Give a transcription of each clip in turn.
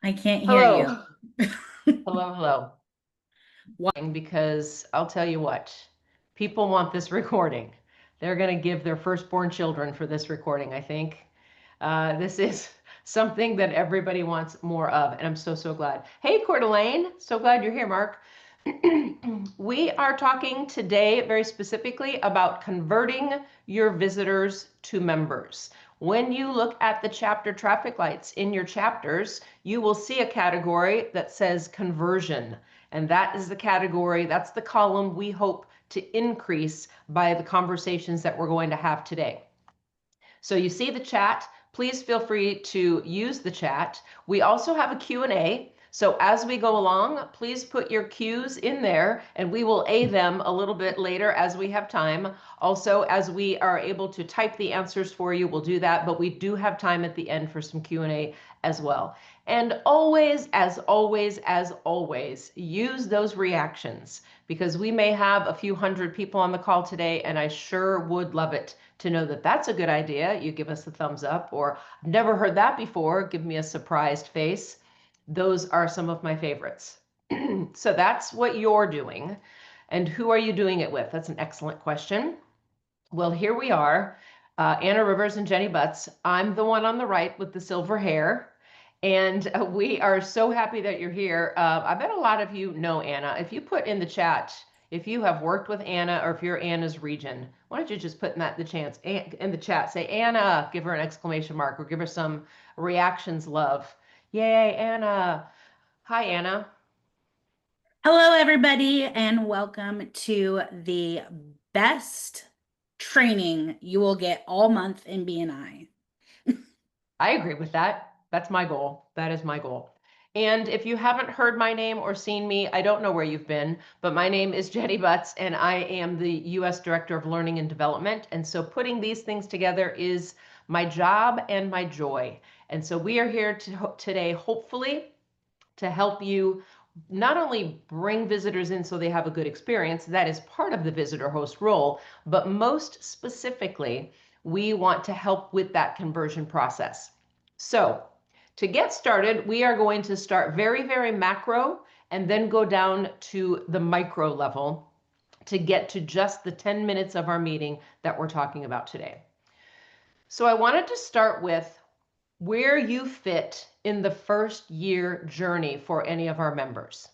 I can't hear you. Hello, hello, hello. Because I'll tell you what, people want this recording. They're going to give their firstborn children for this recording, I think. This is something that everybody wants more of, and I'm so, so glad. Hey, Coeur d'Alene, so glad you're here, Mark. We are talking today very specifically about converting your visitors to members. When you look at the chapter traffic lights in your chapters, you will see a category that says conversion. And that is the category, that's the column we hope to increase by the conversations that we're going to have today. So you see the chat, please feel free to use the chat. We also have a Q&A. So as we go along, please put your Q's in there and we will A them a little bit later as we have time. Also, as we are able to type the answers for you, we'll do that, but we do have time at the end for some Q&A as well. And always, as always, as always, use those reactions because we may have a few hundred people on the call today and I sure would love it to know that that's a good idea. You give us a thumbs up, or I've never heard that before. Give me a surprised face. Those are some of my favorites. So that's what you're doing. And who are you doing it with? That's an excellent question. Well, here we are, Anna Rivers and Jenny Butts. I'm the one on the right with the silver hair. And we are so happy that you're here. I bet a lot of you know Anna. If you put in the chat, if you have worked with Anna or if you're Anna's region, why don't you just put in the chat, say Anna, give her an exclamation mark or give her some reactions love. Yay, Anna. Hi, Anna. Hello, everybody, and welcome to the best training you will get all month in BNI. I agree with that. That's my goal. That is my goal. And if you haven't heard my name or seen me, I don't know where you've been, but my name is Jenny Butts and I am the U.S. Director of Learning and Development. And so putting these things together is my job and my joy. And so we are here today, hopefully, to help you not only bring visitors in so they have a good experience, that is part of the visitor host role, but most specifically, we want to help with that conversion process. So to get started, we are going to start very, very macro and then go down to the micro level to get to just the 10 minutes of our meeting that we're talking about today. So I wanted to start with where you fit in the first year journey for any of our members.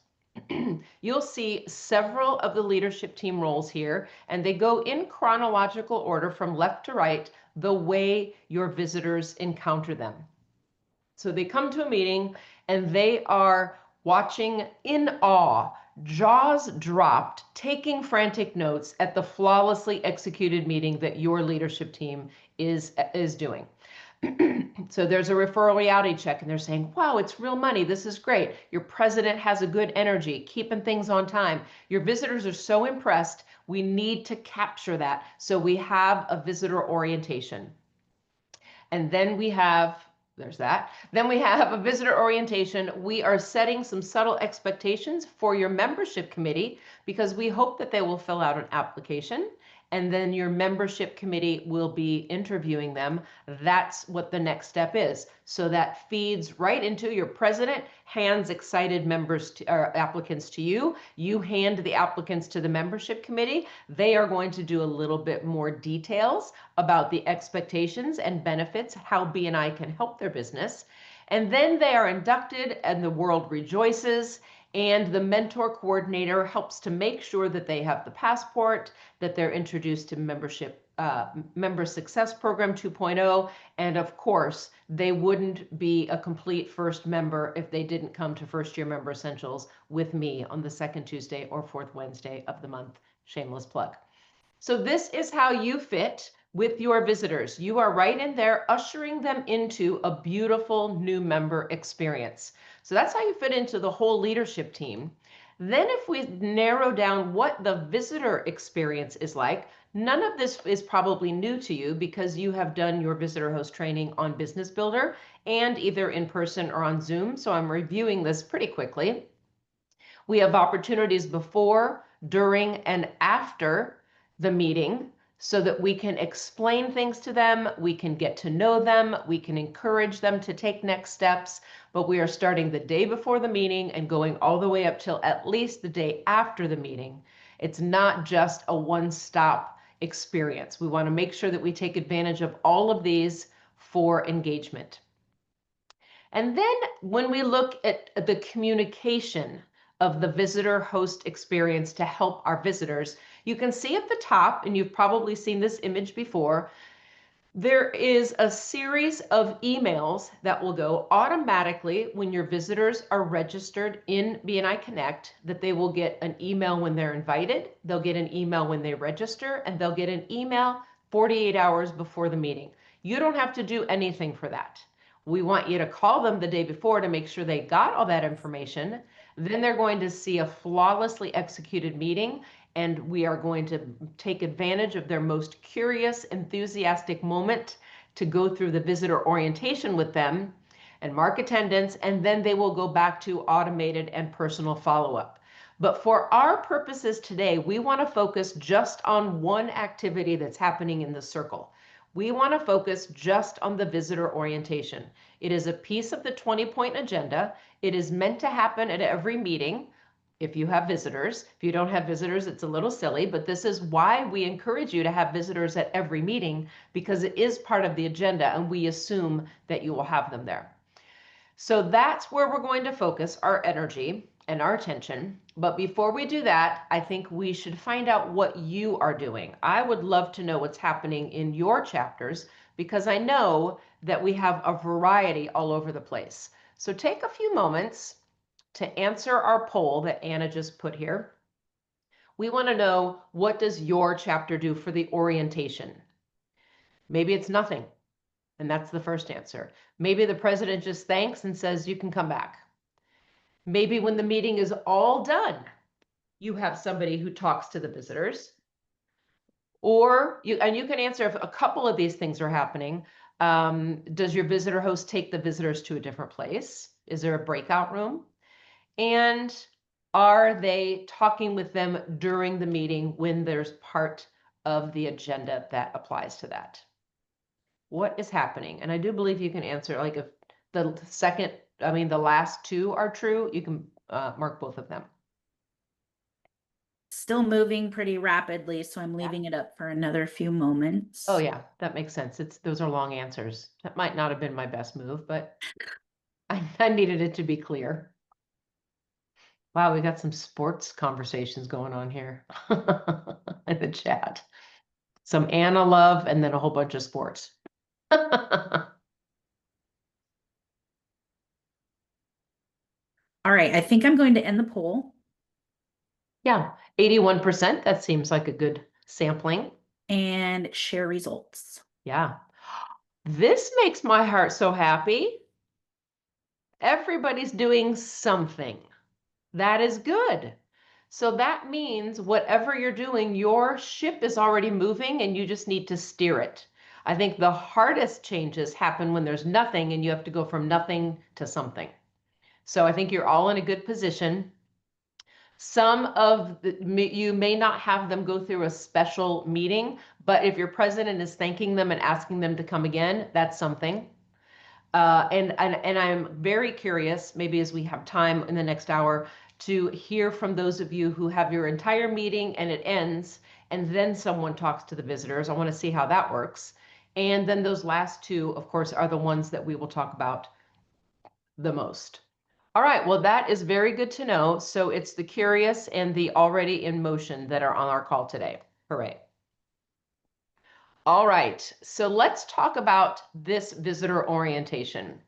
You'll see several of the leadership team roles here, and they go in chronological order from left to right, the way your visitors encounter them. So they come to a meeting and they are watching in awe, jaws dropped, taking frantic notes at the flawlessly executed meeting that your leadership team is doing. So there's a referral reality check and they're saying, wow, it's real money. This is great. Your president has a good energy, keeping things on time. Your visitors are so impressed. We need to capture that. So we have a visitor orientation. And then we have, there's that. Then we have a visitor orientation. We are setting some subtle expectations for your membership committee because we hope that they will fill out an application and then your membership committee will be interviewing them. That's what the next step is. So that feeds right into your president, hands excited applicants to you. You hand the applicants to the membership committee. They are going to do a little bit more details about the expectations and benefits, how BNI can help their business. And then they are inducted and the world rejoices. And the mentor coordinator helps to make sure that they have the passport, that they're introduced to Member Success Program 2.0. And of course, they wouldn't be a complete first member if they didn't come to First Year Member Essentials with me on the second Tuesday or fourth Wednesday of the month. Shameless plug. So this is how you fit with your visitors. You are right in there ushering them into a beautiful new member experience. So that's how you fit into the whole leadership team. Then if we narrow down what the visitor experience is like, none of this is probably new to you because you have done your visitor host training on Business Builder and either in person or on Zoom. So I'm reviewing this pretty quickly. We have opportunities before, during, and after the meeting so that we can explain things to them, we can get to know them, we can encourage them to take next steps, but we are starting the day before the meeting and going all the way up till at least the day after the meeting. It's not just a one-stop experience. We want to make sure that we take advantage of all of these for engagement. And then when we look at the communication of the visitor host experience to help our visitors, you can see at the top, and you've probably seen this image before, there is a series of emails that will go automatically when your visitors are registered in BNI Connect, that they will get an email when they're invited, they'll get an email when they register, and they'll get an email 48 hours before the meeting. You don't have to do anything for that. We want you to call them the day before to make sure they got all that information. Then they're going to see a flawlessly executed meeting, and we are going to take advantage of their most curious, enthusiastic moment to go through the visitor orientation with them and mark attendance, and then they will go back to automated and personal follow-up. But for our purposes today, we want to focus just on one activity that's happening in the circle. We want to focus just on the visitor orientation. It is a piece of the 20-point agenda. It is meant to happen at every meeting if you have visitors. If you don't have visitors, it's a little silly, but this is why we encourage you to have visitors at every meeting, because it is part of the agenda and we assume that you will have them there. So that's where we're going to focus our energy and our attention. But before we do that, I think we should find out what you are doing. I would love to know what's happening in your chapters, because I know that we have a variety all over the place. So take a few moments to answer our poll that Anna just put here. We want to know, what does your chapter do for the orientation? Maybe it's nothing, and that's the first answer. Maybe the president just thanks and says you can come back. Maybe when the meeting is all done, you have somebody who talks to the visitors. Or you can answer if a couple of these things are happening. Does your visitor host take the visitors to a different place? Is there a breakout room? And are they talking with them during the meeting when there's part of the agenda that applies to that? What is happening? And I do believe you can answer, like, if the last two are true, you can mark both of them. Still moving pretty rapidly, so I'm leaving it up for another few moments. Oh yeah, that makes sense. Those are long answers. That might not have been my best move, but I needed it to be clear. Wow, we got some sports conversations going on here in the chat. Some Anna love and then a whole bunch of sports. All right, I think I'm going to end the poll. Yeah, 81%. That seems like a good sampling. And share results. Yeah. This makes my heart so happy. Everybody's doing something. That is good. So that means whatever you're doing, your ship is already moving and you just need to steer it. I think the hardest changes happen when there's nothing and you have to go from nothing to something. So I think you're all in a good position. Some of you may not have them go through a special meeting, but if your president is thanking them and asking them to come again, that's something. And I'm very curious, maybe as we have time in the next hour, to hear from those of you who have your entire meeting and it ends, and then someone talks to the visitors. I want to see how that works. And then those last two, of course, are the ones that we will talk about the most. All right, well, that is very good to know. So it's the curious and the already in motion that are on our call today. Hooray. All right, so let's talk about this visitor orientation.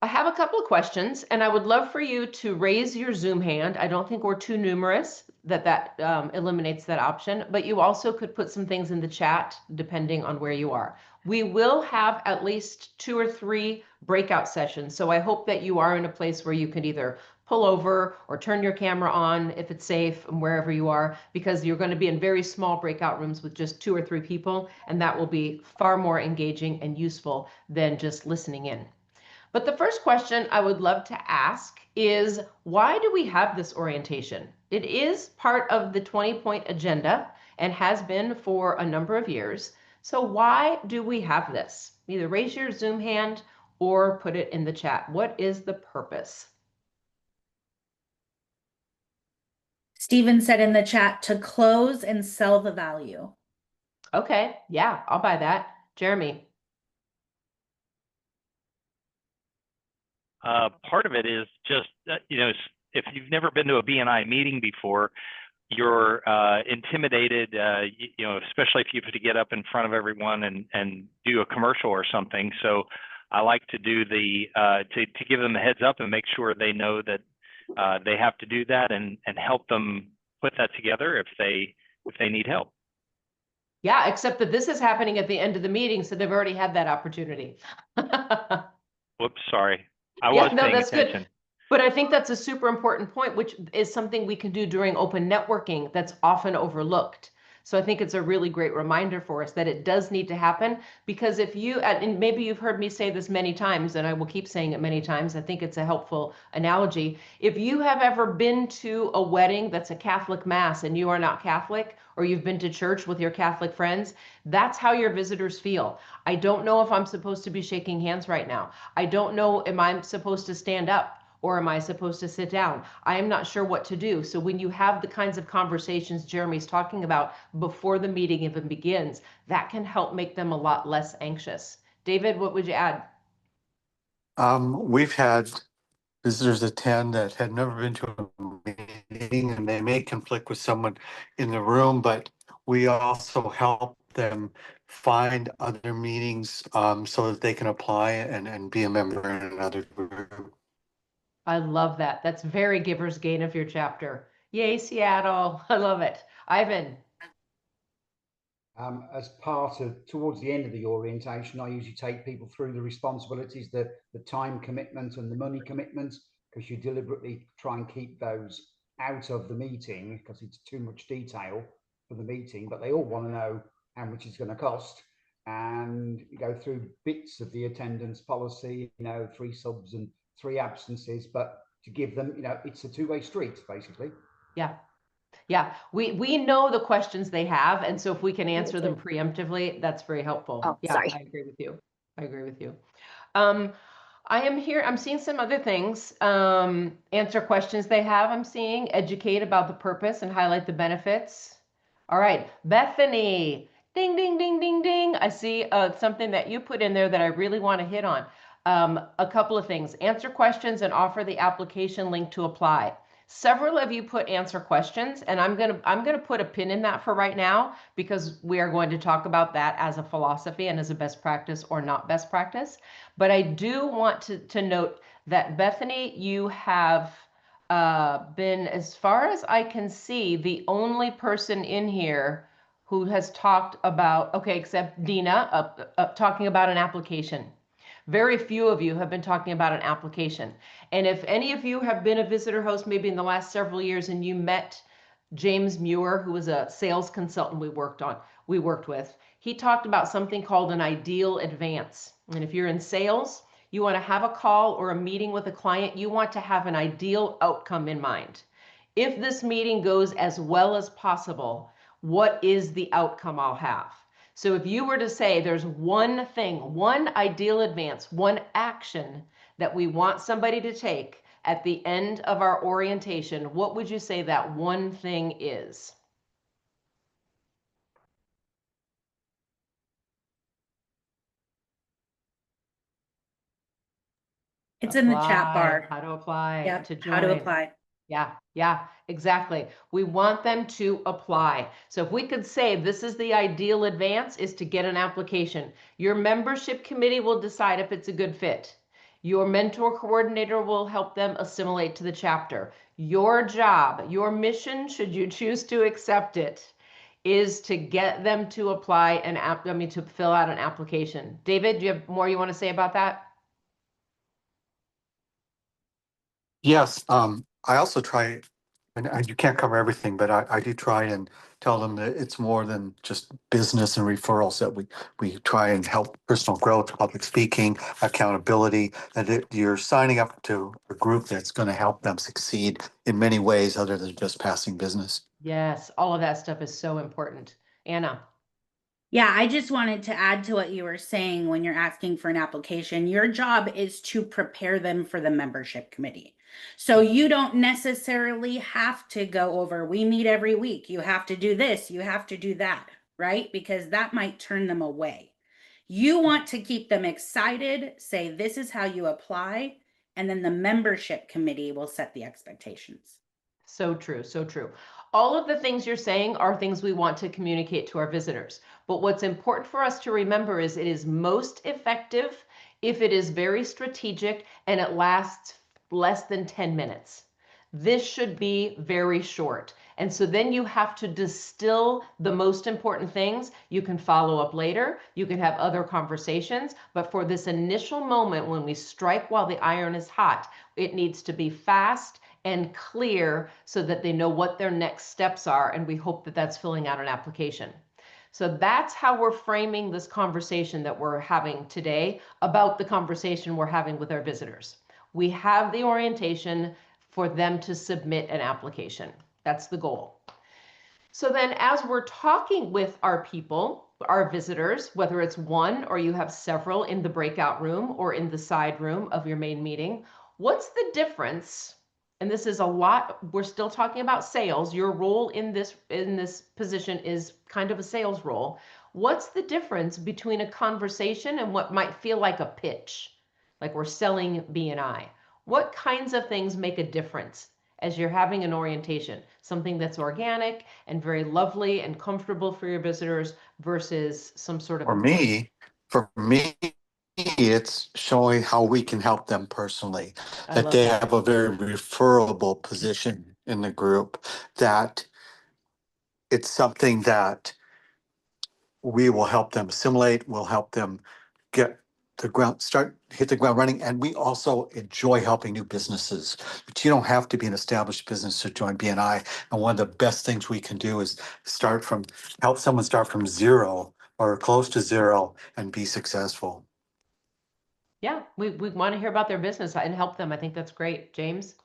I have a couple of questions, and I would love for you to raise your Zoom hand. I don't think we're too numerous that eliminates that option, but you also could put some things in the chat depending on where you are. We will have at least 2 or 3 breakout sessions, so I hope that you are in a place where you can either pull over or turn your camera on if it's safe and wherever you are, because you're going to be in very small breakout rooms with just 2 or 3 people, and that will be far more engaging and useful than just listening in. But the first question I would love to ask is, why do we have this orientation? It is part of the 20-point agenda and has been for a number of years. So why do we have this? Either raise your Zoom hand or put it in the chat. What is the purpose? Stephen said in the chat to close and sell the value. Okay, yeah, I'll buy that. Jeremy. Part of it is just, if you've never been to a BNI meeting before, you're intimidated, especially if you have to get up in front of everyone and do a commercial or something. So I like to do to give them a heads up and make sure they know that they have to do that and help them put that together if they need help. Yeah, except that this is happening at the end of the meeting, so they've already had that opportunity. Whoops, sorry. I was paying that's attention. good. But I think that's a super important point, which is something we can do during open networking that's often overlooked. So I think it's a really great reminder for us that it does need to happen, because if you, and maybe you've heard me say this many times, and I will keep saying it many times, I think it's a helpful analogy. If you have ever been to a wedding that's a Catholic mass and you are not Catholic, or you've been to church with your Catholic friends, that's how your visitors feel. I don't know if I'm supposed to be shaking hands right now. I don't know, am I supposed to stand up? Or am I supposed to sit down? I am not sure what to do. So when you have the kinds of conversations Jeremy's talking about before the meeting even begins, that can help make them a lot less anxious. David, what would you add? We've had visitors attend that had never been to a meeting, and they may conflict with someone in the room, but we also help them find other meetings so that they can apply and be a member in another group. I love that. That's very giver's gain of your chapter. Yay, Seattle. I love it. Ivan. As part of, towards the end of the orientation, I usually take people through the responsibilities, the time commitment and the money commitment, because you deliberately try and keep those out of the meeting because it's too much detail for the meeting, but they all want to know how much it's going to cost. And you go through bits of the attendance policy, 3 subs and 3 absences, but to give them, it's a two-way street, basically. Yeah. Yeah, we know the questions they have, and so if we can answer them preemptively, that's very helpful. Oh, yeah, sorry. I agree with you. I agree with you. I am here, I'm seeing some other things. Answer questions they have, I'm seeing. Educate about the purpose and highlight the benefits. All right, Bethany. Ding, ding, ding, ding, ding. I see something that you put in there that I really want to hit on. A couple of things. Answer questions and offer the application link to apply. Several of you put answer questions, and I'm gonna put a pin in that for right now, because we are going to talk about that as a philosophy and as a best practice or not best practice. But I do want to note that Bethany, you have been, as far as I can see, the only person in here who has talked about, okay, except Dina, talking about an application. Very few of you have been talking about an application. And if any of you have been a visitor host maybe in the last several years and you met James Muir, who was a sales consultant we worked with, he talked about something called an ideal advance. And if you're in sales, you want to have a call or a meeting with a client, you want to have an ideal outcome in mind. If this meeting goes as well as possible, what is the outcome I'll have? So if you were to say there's one thing, one ideal advance, one action that we want somebody to take at the end of our orientation, what would you say that one thing is? It's in the chat bar. How to apply Yep, to join. how to apply. Yeah, exactly. We want them to apply. So if we could say this is the ideal advance, is to get an application. Your membership committee will decide if it's a good fit. Your mentor coordinator will help them assimilate to the chapter. Your job, your mission, should you choose to accept it, is to get them to apply to fill out an application. David, do you have more you want to say about that? Yes, I also try And you can't cover everything, but I do try and tell them that it's more than just business and referrals, that we try and help personal growth, public speaking, accountability, and that you're signing up to a group that's going to help them succeed in many ways other than just passing business. Yes, all of that stuff is so important. Anna. Yeah, I just wanted to add to what you were saying when you're asking for an application. Your job is to prepare them for the membership committee. So you don't necessarily have to go over, we meet every week. You have to do this, you have to do that, right? Because that might turn them away. You want to keep them excited, say, this is how you apply, and then the membership committee will set the expectations. So true, so true. All of the things you're saying are things we want to communicate to our visitors. But what's important for us to remember is it is most effective if it is very strategic and it lasts less than 10 minutes. This should be very short. And so then you have to distill the most important things. You can follow up later. You can have other conversations. But for this initial moment, when we strike while the iron is hot, it needs to be fast and clear so that they know what their next steps are. And we hope that that's filling out an application. So that's how we're framing this conversation that we're having today about the conversation we're having with our visitors. We have the orientation for them to submit an application. That's the goal. So then as we're talking with our people, our visitors, whether it's one or you have several in the breakout room or in the side room of your main meeting, what's the difference? And this is a lot, we're still talking about sales. Your role in this position is kind of a sales role. What's the difference between a conversation and what might feel like a pitch? Like we're selling BNI. What kinds of things make a difference as you're having an orientation? Something that's organic and very lovely and comfortable for your visitors versus some sort of... For me, it's showing how we can help them personally, that they have a very referable position in the group, that it's something that we will help them assimilate, we'll help them hit the ground running. And we also enjoy helping new businesses, but you don't have to be an established business to join BNI. And one of the best things we can do is help someone start from zero or close to zero and be successful. Yeah, we want to hear about their business and help them. I think that's great. James?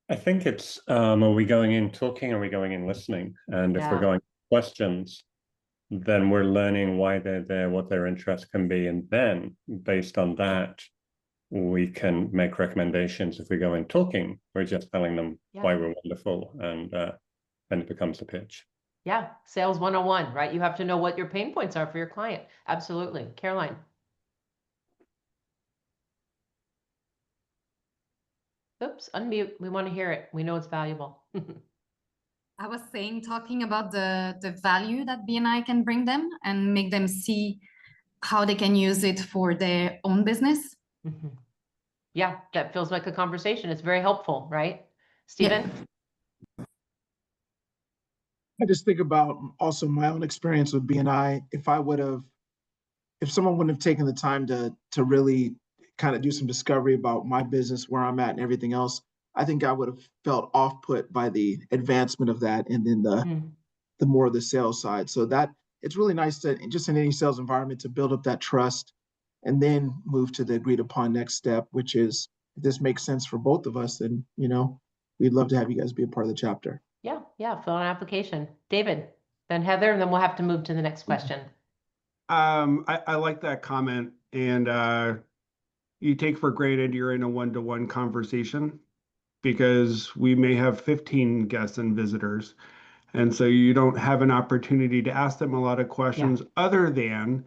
I think it's, are we going in talking, or are we going in listening? And if we're going questions, then we're learning why they're there, what their interest can be. And then based on that, we can make recommendations. If we go in talking, we're just telling them why we're wonderful. And then it becomes a pitch. Yeah, sales 101, right? You have to know what your pain points are for your client. Absolutely. Caroline. Oops, unmute. We want to hear it. We know it's valuable. I was saying, talking about the value that BNI can bring them and make them see how they can use it for their own business. Mm-hmm. Yeah, that feels like a conversation. It's very helpful, right? Stephen? Yeah. I just think about also my own experience with BNI. If someone wouldn't have taken the time to really kind of do some discovery about my business, where I'm at and everything else, I think I would have felt off-put by the advancement of that and then the more of the sales side. So that it's really nice to, just in any sales environment, to build up that trust and then move to the agreed upon next step, which is, if this makes sense for both of us, then, we'd love to have you guys be a part of the chapter. Yeah, fill out an application. David, then Heather, and then we'll have to move to the next question. I like that comment. And you take for granted you're in a one-to-one conversation, because we may have 15 guests and visitors. And so you don't have an opportunity to ask them a lot of questions other than,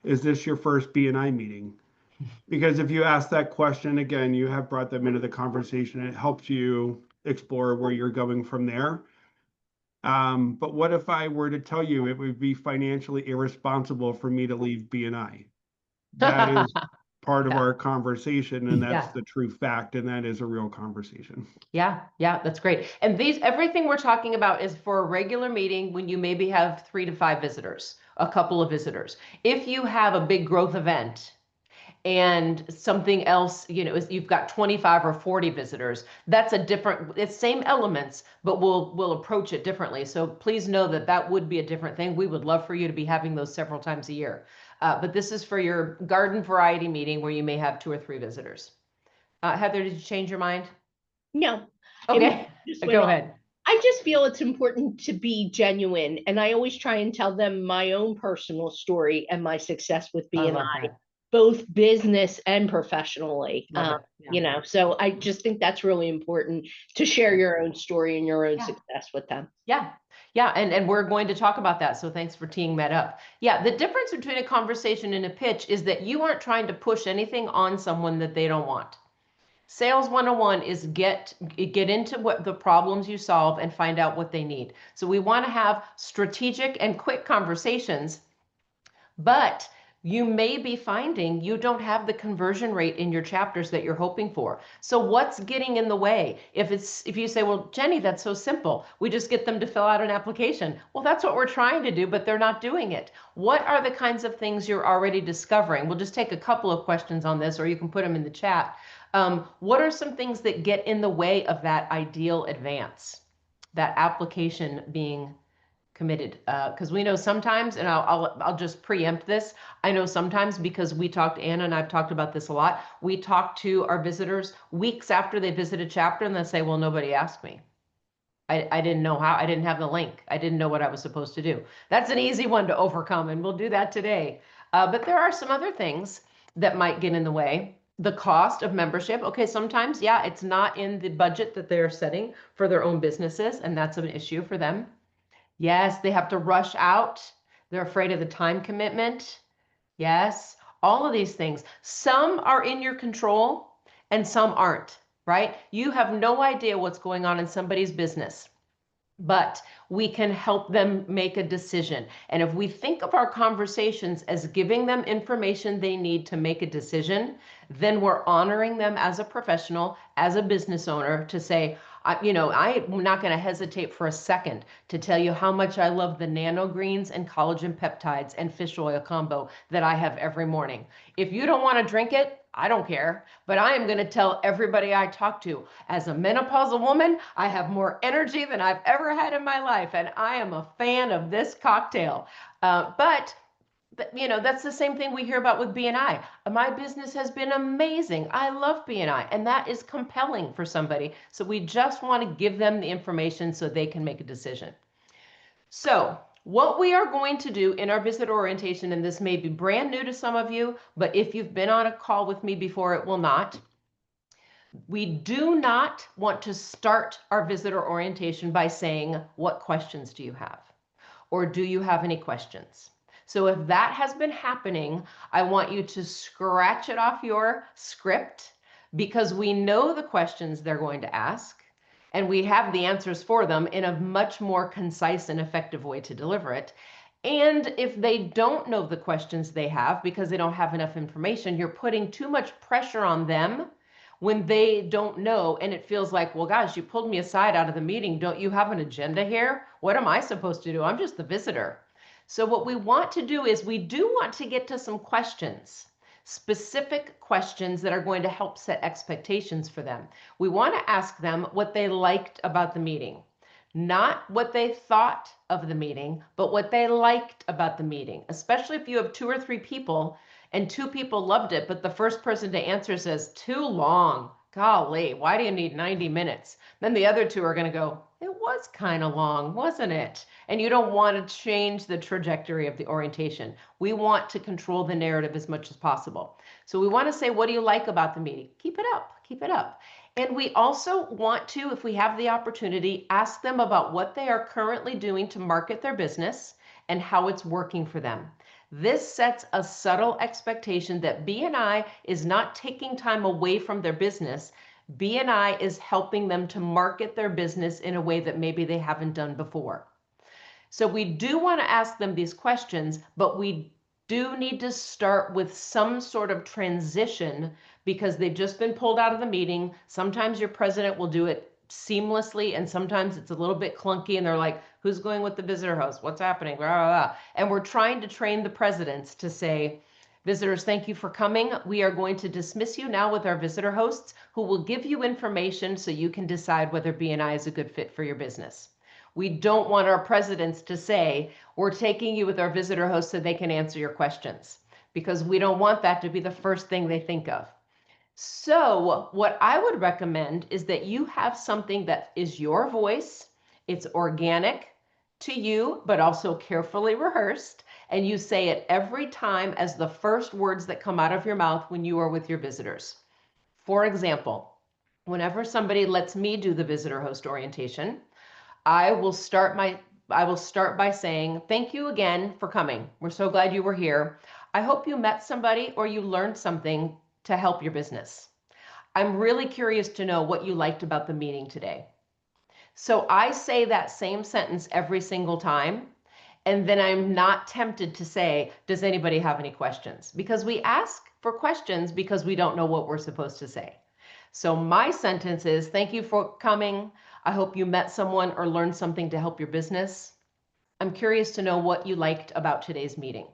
is this your first BNI meeting? Because if you ask that question again, you have brought them into the conversation. It helps you explore where you're going from there. But what if I were to tell you it would be financially irresponsible for me to leave BNI? That is part of our conversation, and that's the true fact, and that is a real conversation. Yeah, that's great. And everything we're talking about is for a regular meeting when you maybe have 3 to 5 visitors, a couple of visitors. If you have a big growth event and something else, you know, is you've got 25 or 40 visitors. That's a different, it's same elements, but we'll approach it differently. So please know that that would be a different thing. We would love for you to be having those several times a year. But this is for your garden variety meeting where you may have 2 or 3 visitors. Heather, did you change your mind? No. Okay, go ahead. I just feel it's important to be genuine, and I always try and tell them my own personal story and my success with BNI, both business and professionally. You know, so I just think that's really important to share your own story and your own success with them. Yeah. Yeah. And we're going to talk about that. So thanks for teeing that up. Yeah. The difference between a conversation and a pitch is that you aren't trying to push anything on someone that they don't want. Sales 101 is get into what the problems you solve and find out what they need. So we want to have strategic and quick conversations, but you may be finding you don't have the conversion rate in your chapters that you're hoping for. So what's getting in the way? If you say, well, Jenny, that's so simple. We just get them to fill out an application. Well, that's what we're trying to do, but they're not doing it. What are the kinds of things you're already discovering? We'll just take a couple of questions on this, or you can put them in the chat. What are some things that get in the way of that ideal advance, that application being committed? Because we know sometimes, and I'll just preempt this. I know sometimes, because Anna and I've talked about this a lot. We talk to our visitors weeks after they visit a chapter, and they say, well, nobody asked me. I didn't know how, I didn't have the link. I didn't know what I was supposed to do. That's an easy one to overcome, and we'll do that today. But there are some other things that might get in the way. The cost of membership. Okay, sometimes, yeah, it's not in the budget that they're setting for their own businesses, and that's an issue for them. Yes, they have to rush out. They're afraid of the time commitment. Yes, all of these things. Some are in your control and some aren't, right? You have no idea what's going on in somebody's business, but we can help them make a decision. And if we think of our conversations as giving them information they need to make a decision, then we're honoring them as a professional, as a business owner, to say, I'm not going to hesitate for a second to tell you how much I love the nano greens and collagen peptides and fish oil combo that I have every morning. If you don't want to drink it, I don't care, but I am going to tell everybody I talk to, as a menopausal woman, I have more energy than I've ever had in my life, and I am a fan of this cocktail. But that's the same thing we hear about with BNI. My business has been amazing. I love BNI, and that is compelling for somebody. So we just want to give them the information so they can make a decision. So what we are going to do in our visitor orientation, and this may be brand new to some of you, but if you've been on a call with me before, it will not. We do not want to start our visitor orientation by saying, what questions do you have? Or do you have any questions? So if that has been happening, I want you to scratch it off your script, because we know the questions they're going to ask, and we have the answers for them in a much more concise and effective way to deliver it. And if they don't know the questions they have because they don't have enough information, you're putting too much pressure on them when they don't know, and it feels like, well, gosh, you pulled me aside out of the meeting. Don't you have an agenda here? What am I supposed to do? I'm just the visitor. So what we want to do is we do want to get to some questions, specific questions that are going to help set expectations for them. We want to ask them what they liked about the meeting, not what they thought of the meeting, but what they liked about the meeting, especially if you have 2 or 3 people and 2 people loved it, but the first person to answer says, too long. Golly, why do you need 90 minutes? Then the other 2 are going to go, it was kind of long, wasn't it? And you don't want to change the trajectory of the orientation. We want to control the narrative as much as possible. So we want to say, what do you like about the meeting? Keep it up, keep it up. And we also want to, if we have the opportunity, ask them about what they are currently doing to market their business and how it's working for them. This sets a subtle expectation that BNI is not taking time away from their business. BNI is helping them to market their business in a way that maybe they haven't done before. So we do want to ask them these questions, but we do need to start with some sort of transition, because they've just been pulled out of the meeting. Sometimes your president will do it seamlessly, and sometimes it's a little bit clunky, and they're like, who's going with the visitor host? What's happening? Blah, blah, blah. And we're trying to train the presidents to say, Visitors, thank you for coming. We are going to dismiss you now with our visitor hosts who will give you information so you can decide whether BNI is a good fit for your business. We don't want our presidents to say, we're taking you with our visitor host so they can answer your questions, because we don't want that to be the first thing they think of. So what I would recommend is that you have something that is your voice. It's organic to you, but also carefully rehearsed. And you say it every time as the first words that come out of your mouth when you are with your visitors. For example, whenever somebody lets me do the visitor host orientation, I will start by saying, thank you again for coming. We're so glad you were here. I hope you met somebody or you learned something to help your business. I'm really curious to know what you liked about the meeting today. So I say that same sentence every single time. And then I'm not tempted to say, does anybody have any questions? Because we ask for questions because we don't know what we're supposed to say. So my sentence is, thank you for coming. I hope you met someone or learned something to help your business. I'm curious to know what you liked about today's meeting.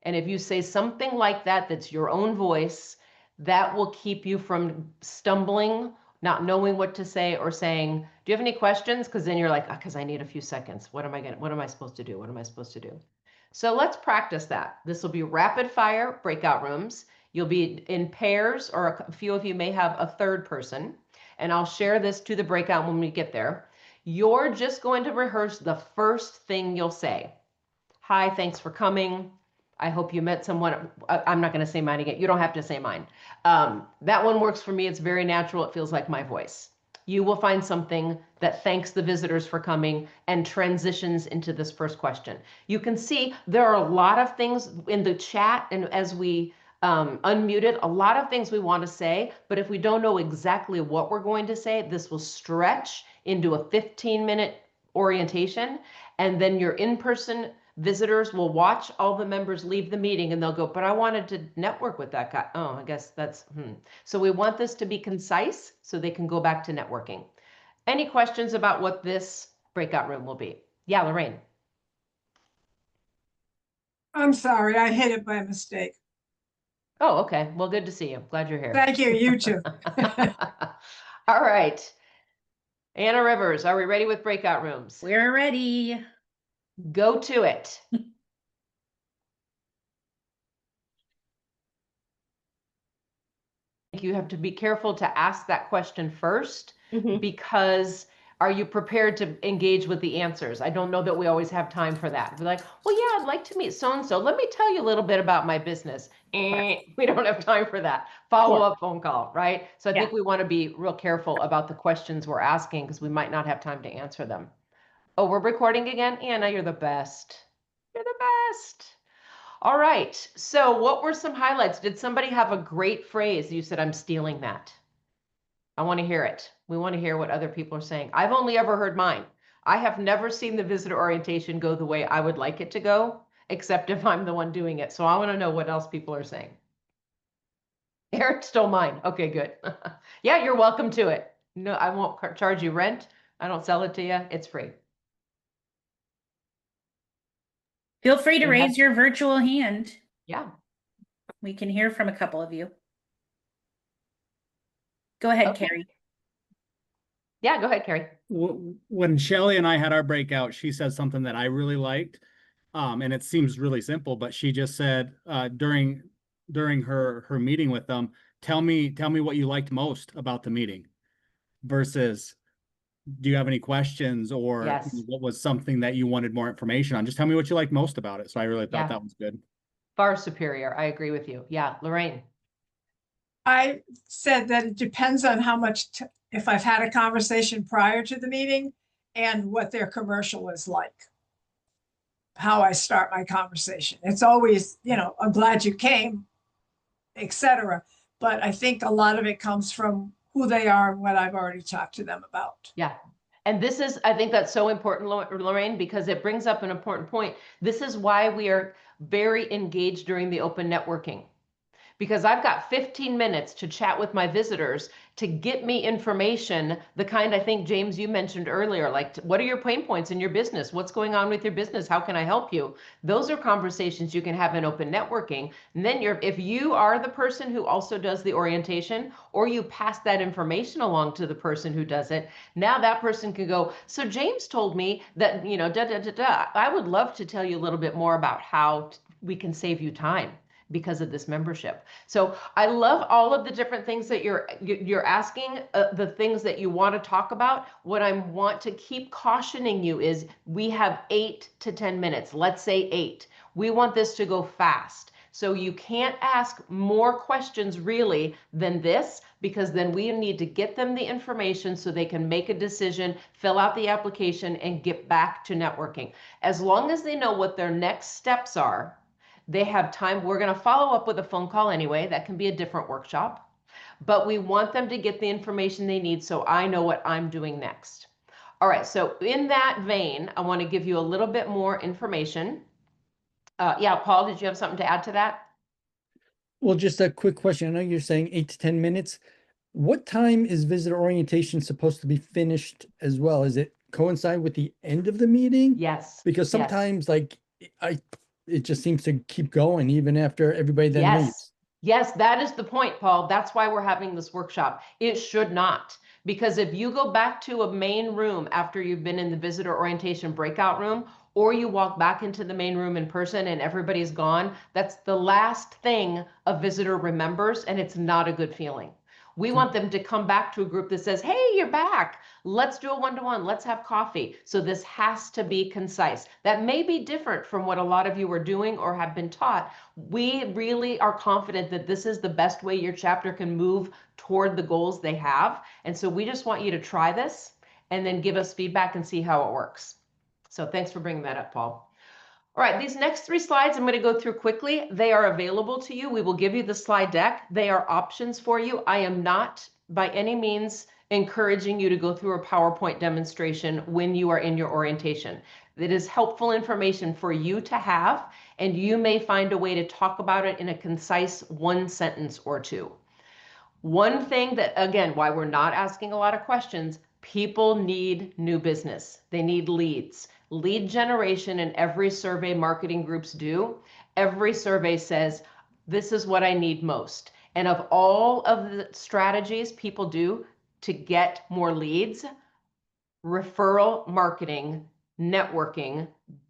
And if you say something like that, that's your own voice, that will keep you from stumbling, not knowing what to say, or saying, do you have any questions? Because then you're like, because I need a few seconds. What am I supposed to do? What am I supposed to do? So let's practice that. This will be rapid fire breakout rooms. You'll be in pairs, or a few of you may have a third person. And I'll share this to the breakout when we get there. You're just going to rehearse the first thing you'll say. Hi, thanks for coming. I hope you met someone. I'm not going to say mine again. You don't have to say mine. That one works for me. It's very natural. It feels like my voice. You will find something that thanks the visitors for coming and transitions into this first question. You can see there are a lot of things in the chat, and as we unmute it, a lot of things we want to say, but if we don't know exactly what we're going to say, this will stretch into a 15-minute orientation, and then your in-person visitors will watch all the members leave the meeting and they'll go, but I wanted to network with that guy. Oh, I guess that's, So we want this to be concise so they can go back to networking. Any questions about what this breakout room will be? Yeah, Lorraine. I'm sorry, I hit it by mistake. Oh, okay. Well, good to see you. Glad you're here. Thank you, you too. All right. Anna Rivers, are we ready with breakout rooms? We're ready. Go to it. You have to be careful to ask that question first, because are you prepared to engage with the answers? I don't know that we always have time for that. We're like, well, yeah, I'd like to meet so-and-so. Let me tell you a little bit about my business. We don't have time for that. Follow-up phone call, right? So I think we want to be real careful about the questions we're asking because we might not have time to answer them. Oh, we're recording again? Anna, you're the best. You're the best. All right. So what were some highlights? Did somebody have a great phrase? You said, I'm stealing that. I want to hear it. We want to hear what other people are saying. I've only ever heard mine. I have never seen the visitor orientation go the way I would like it to go, except if I'm the one doing it. So I want to know what else people are saying. Eric stole mine. Okay, good. Yeah, you're welcome to it. No, I won't charge you rent. I don't sell it to you. It's free. Feel free to raise your virtual hand. Yeah. We can hear from a couple of you. Go ahead, Okay. Carrie. Yeah, go ahead, Carrie. When Shelly and I had our breakout, she said something that I really liked. And it seems really simple, but she just said during her meeting with them, tell me what you liked most about the meeting, versus do you have any questions, or what was something that you wanted more information on? Just tell me what you liked most about it. So I really thought that was good. Far superior. I agree with you. Yeah, Lorraine. I said that it depends on how much, if I've had a conversation prior to the meeting and what their commercial is like. How I start my conversation. It's always, I'm glad you came, etc. But I think a lot of it comes from who they are and what I've already talked to them about. Yeah. And this is, I think that's so important, Lorraine, because it brings up an important point. This is why we are very engaged during the open networking, because I've got 15 minutes to chat with my visitors to get me information, the kind I think, James, you mentioned earlier, like what are your pain points in your business? What's going on with your business? How can I help you? Those are conversations you can have in open networking. And then if you are the person who also does the orientation, or you pass that information along to the person who does it, now that person can go, so James told me that, you know, I would love to tell you a little bit more about how we can save you time because of this membership. So I love all of the different things that you're asking, the things that you want to talk about. What I want to keep cautioning you is we have 8 to 10 minutes. Let's say 8. We want this to go fast. So you can't ask more questions really than this, because then we need to get them the information so they can make a decision, fill out the application, and get back to networking. As long as they know what their next steps are, they have time. We're going to follow up with a phone call anyway. That can be a different workshop, but we want them to get the information they need so I know what I'm doing next. All right, so in that vein, I want to give you a little bit more information. Yeah, Paul, did you have something to add to that? Well, just a quick question. I know you're saying 8 to 10 minutes. What time is visitor orientation supposed to be finished as well? Is it coincide with the end of the meeting? Yes. Because sometimes like it just seems to keep going even after everybody then leaves. Yes, that is the point, Paul. That's why we're having this workshop. It should not. Because if you go back to a main room after you've been in the visitor orientation breakout room, or you walk back into the main room in person and everybody's gone, that's the last thing a visitor remembers, and it's not a good feeling. We want them to come back to a group that says, hey, you're back. Let's do a one-to-one. Let's have coffee. So this has to be concise. That may be different from what a lot of you are doing or have been taught. We really are confident that this is the best way your chapter can move toward the goals they have. And so we just want you to try this and then give us feedback and see how it works. So thanks for bringing that up, Paul. All right, these next 3 slides I'm going to go through quickly. They are available to you. We will give you the slide deck. They are options for you. I am not by any means encouraging you to go through a PowerPoint demonstration when you are in your orientation. It is helpful information for you to have, and you may find a way to talk about it in a concise 1 sentence or 2. One thing that, again, why we're not asking a lot of questions, people need new business. They need leads. Lead generation in every survey marketing groups do. Every survey says, this is what I need most. And of all of the strategies people do to get more leads, referral marketing, networking,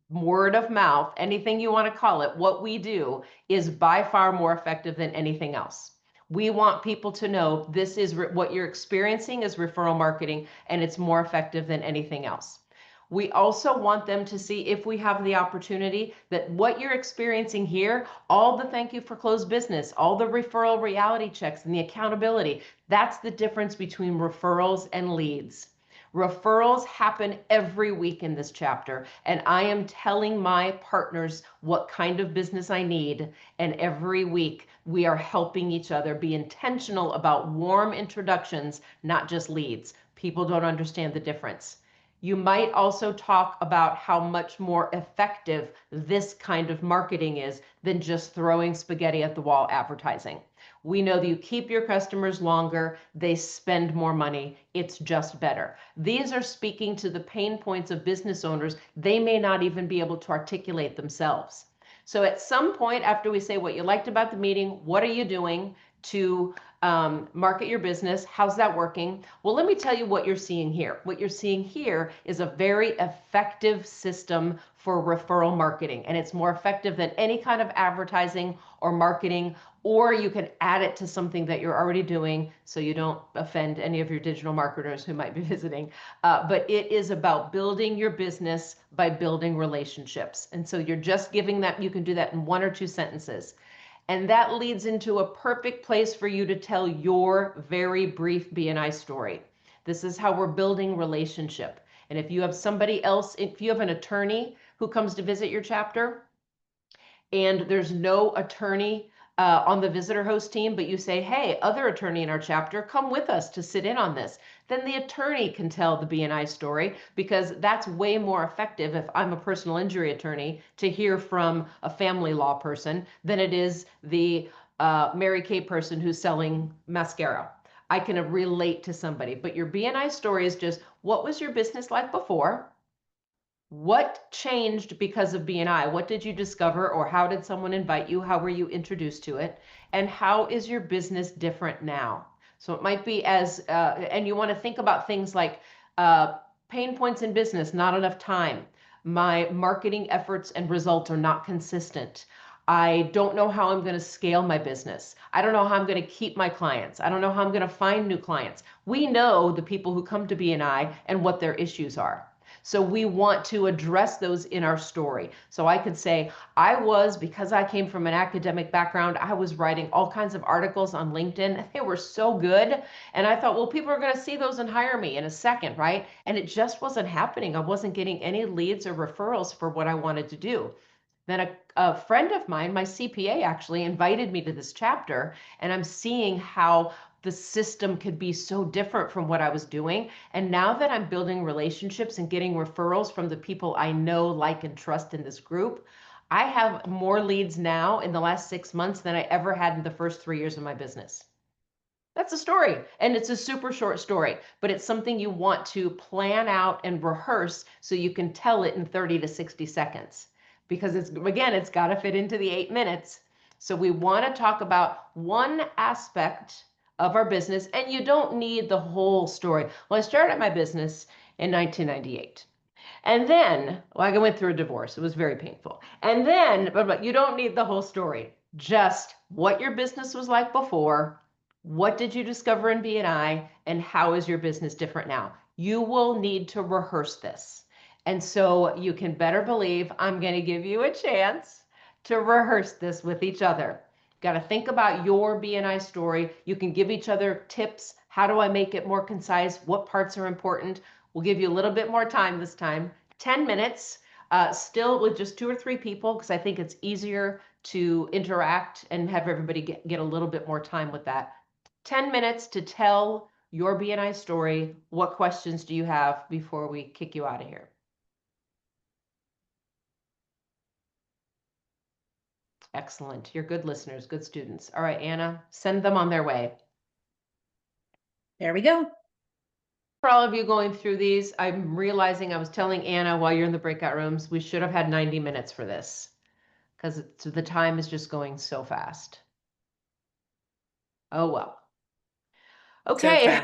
word of mouth, anything you want to call it, what we do is by far more effective than anything else. We want people to know this is what you're experiencing is referral marketing, and it's more effective than anything else. We also want them to see, if we have the opportunity, that what you're experiencing here, all the thank you for closed business, all the referral reality checks and the accountability, that's the difference between referrals and leads. Referrals happen every week in this chapter, and I am telling my partners what kind of business I need, and every week we are helping each other be intentional about warm introductions, not just leads. People don't understand the difference. You might also talk about how much more effective this kind of marketing is than just throwing spaghetti at the wall advertising. We know that you keep your customers longer, they spend more money, it's just better. These are speaking to the pain points of business owners they may not even be able to articulate themselves. So at some point after we say what you liked about the meeting, what are you doing to market your business? How's that working? Well, let me tell you what you're seeing here. What you're seeing here is a very effective system for referral marketing, and it's more effective than any kind of advertising or marketing, or you can add it to something that you're already doing so you don't offend any of your digital marketers who might be visiting. But it is about building your business by building relationships. And so you're just giving that, you can do that in 1 or 2 sentences. And that leads into a perfect place for you to tell your very brief BNI story. This is how we're building relationship. And if you have somebody else, if you have an attorney who comes to visit your chapter and there's no attorney on the visitor host team, but you say, hey, other attorney in our chapter, come with us to sit in on this, then the attorney can tell the BNI story, because that's way more effective if I'm a personal injury attorney to hear from a family law person than it is the Mary Kay person who's selling mascara. I can relate to somebody, but your BNI story is just, what was your business like before? What changed because of BNI? What did you discover, or how did someone invite you? How were you introduced to it? And how is your business different now? So it might be and you want to think about things like pain points in business, not enough time. My marketing efforts and results are not consistent. I don't know how I'm going to scale my business. I don't know how I'm going to keep my clients. I don't know how I'm going to find new clients. We know the people who come to BNI and what their issues are. So we want to address those in our story. So I could say, because I came from an academic background, I was writing all kinds of articles on LinkedIn. They were so good. And I thought, well, people are going to see those and hire me in a second, right? And it just wasn't happening. I wasn't getting any leads or referrals for what I wanted to do. Then a friend of mine, my CPA, actually invited me to this chapter, and I'm seeing how the system could be so different from what I was doing. And now that I'm building relationships and getting referrals from the people I know, like, and trust in this group, I have more leads now in the last 6 months than I ever had in the first 3 years of my business. That's a story, and it's a super short story, but it's something you want to plan out and rehearse so you can tell it in 30 to 60 seconds. Because it's got to fit into the 8 minutes. So we want to talk about one aspect of our business, and you don't need the whole story. Well, I started my business in 1998. And then, I went through a divorce. It was very painful. And then, but you don't need the whole story. Just what your business was like before, what did you discover in BNI, and how is your business different now? You will need to rehearse this. And so you can better believe I'm going to give you a chance to rehearse this with each other. Got to think about your BNI story. You can give each other tips. How do I make it more concise? What parts are important? We'll give you a little bit more time this time. 10 minutes, still with just 2 or 3 people, because I think it's easier to interact and have everybody get a little bit more time with that. 10 minutes to tell your BNI story. What questions do you have before we kick you out of here? Excellent. You're good listeners, good students. All right, Anna, send them on their way. There we go. For all of you going through these, I'm realizing I was telling Anna while you're in the breakout rooms, we should have had 90 minutes for this because the time is just going so fast. Oh, well. Okay.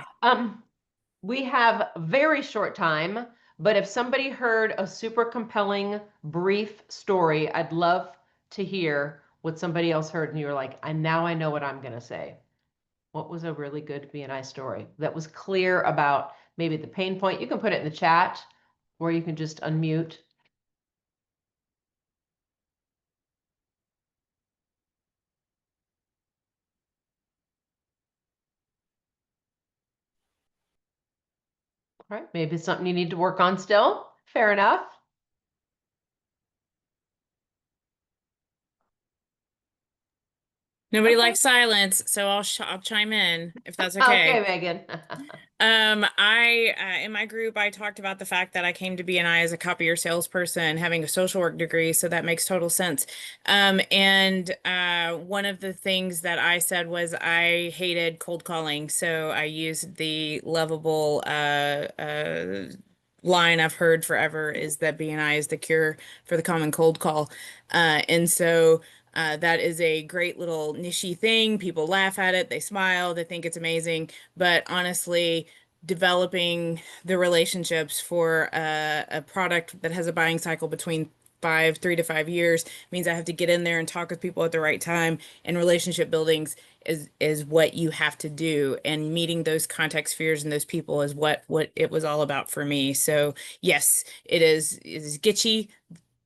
We have very short time, but if somebody heard a super compelling, brief story, I'd love to hear what somebody else heard and you were like, now I know what I'm going to say. What was a really good BNI story that was clear about maybe the pain point? You can put it in the chat or you can just unmute. All right, maybe it's something you need to work on still. Fair enough. Nobody likes silence, so I'll chime in if that's okay. Okay, Megan. In my group, I talked about the fact that I came to BNI as a copier salesperson, having a social work degree, so that makes total sense. One of the things that I said was I hated cold calling, so I used the lovable line I've heard forever is that BNI is the cure for the common cold call. That is a great little niche-y thing. People laugh at it, they smile, they think it's amazing. But honestly, developing the relationships for a product that has a buying cycle between 3 to 5 years means I have to get in there and talk with people at the right time. And relationship buildings is what you have to do. And meeting those contact spheres and those people is what it was all about for me. So yes, it is sketchy,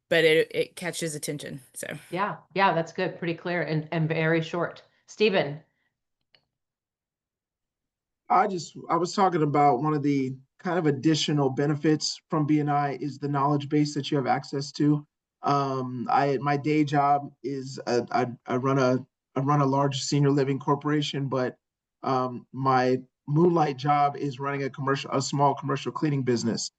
but it catches attention. So yeah, that's good. Pretty clear and very short. Stephen. I was talking about one of the kind of additional benefits from BNI is the knowledge base that you have access to. My day job is I run a large senior living corporation, but my moonlight job is running a small commercial cleaning business.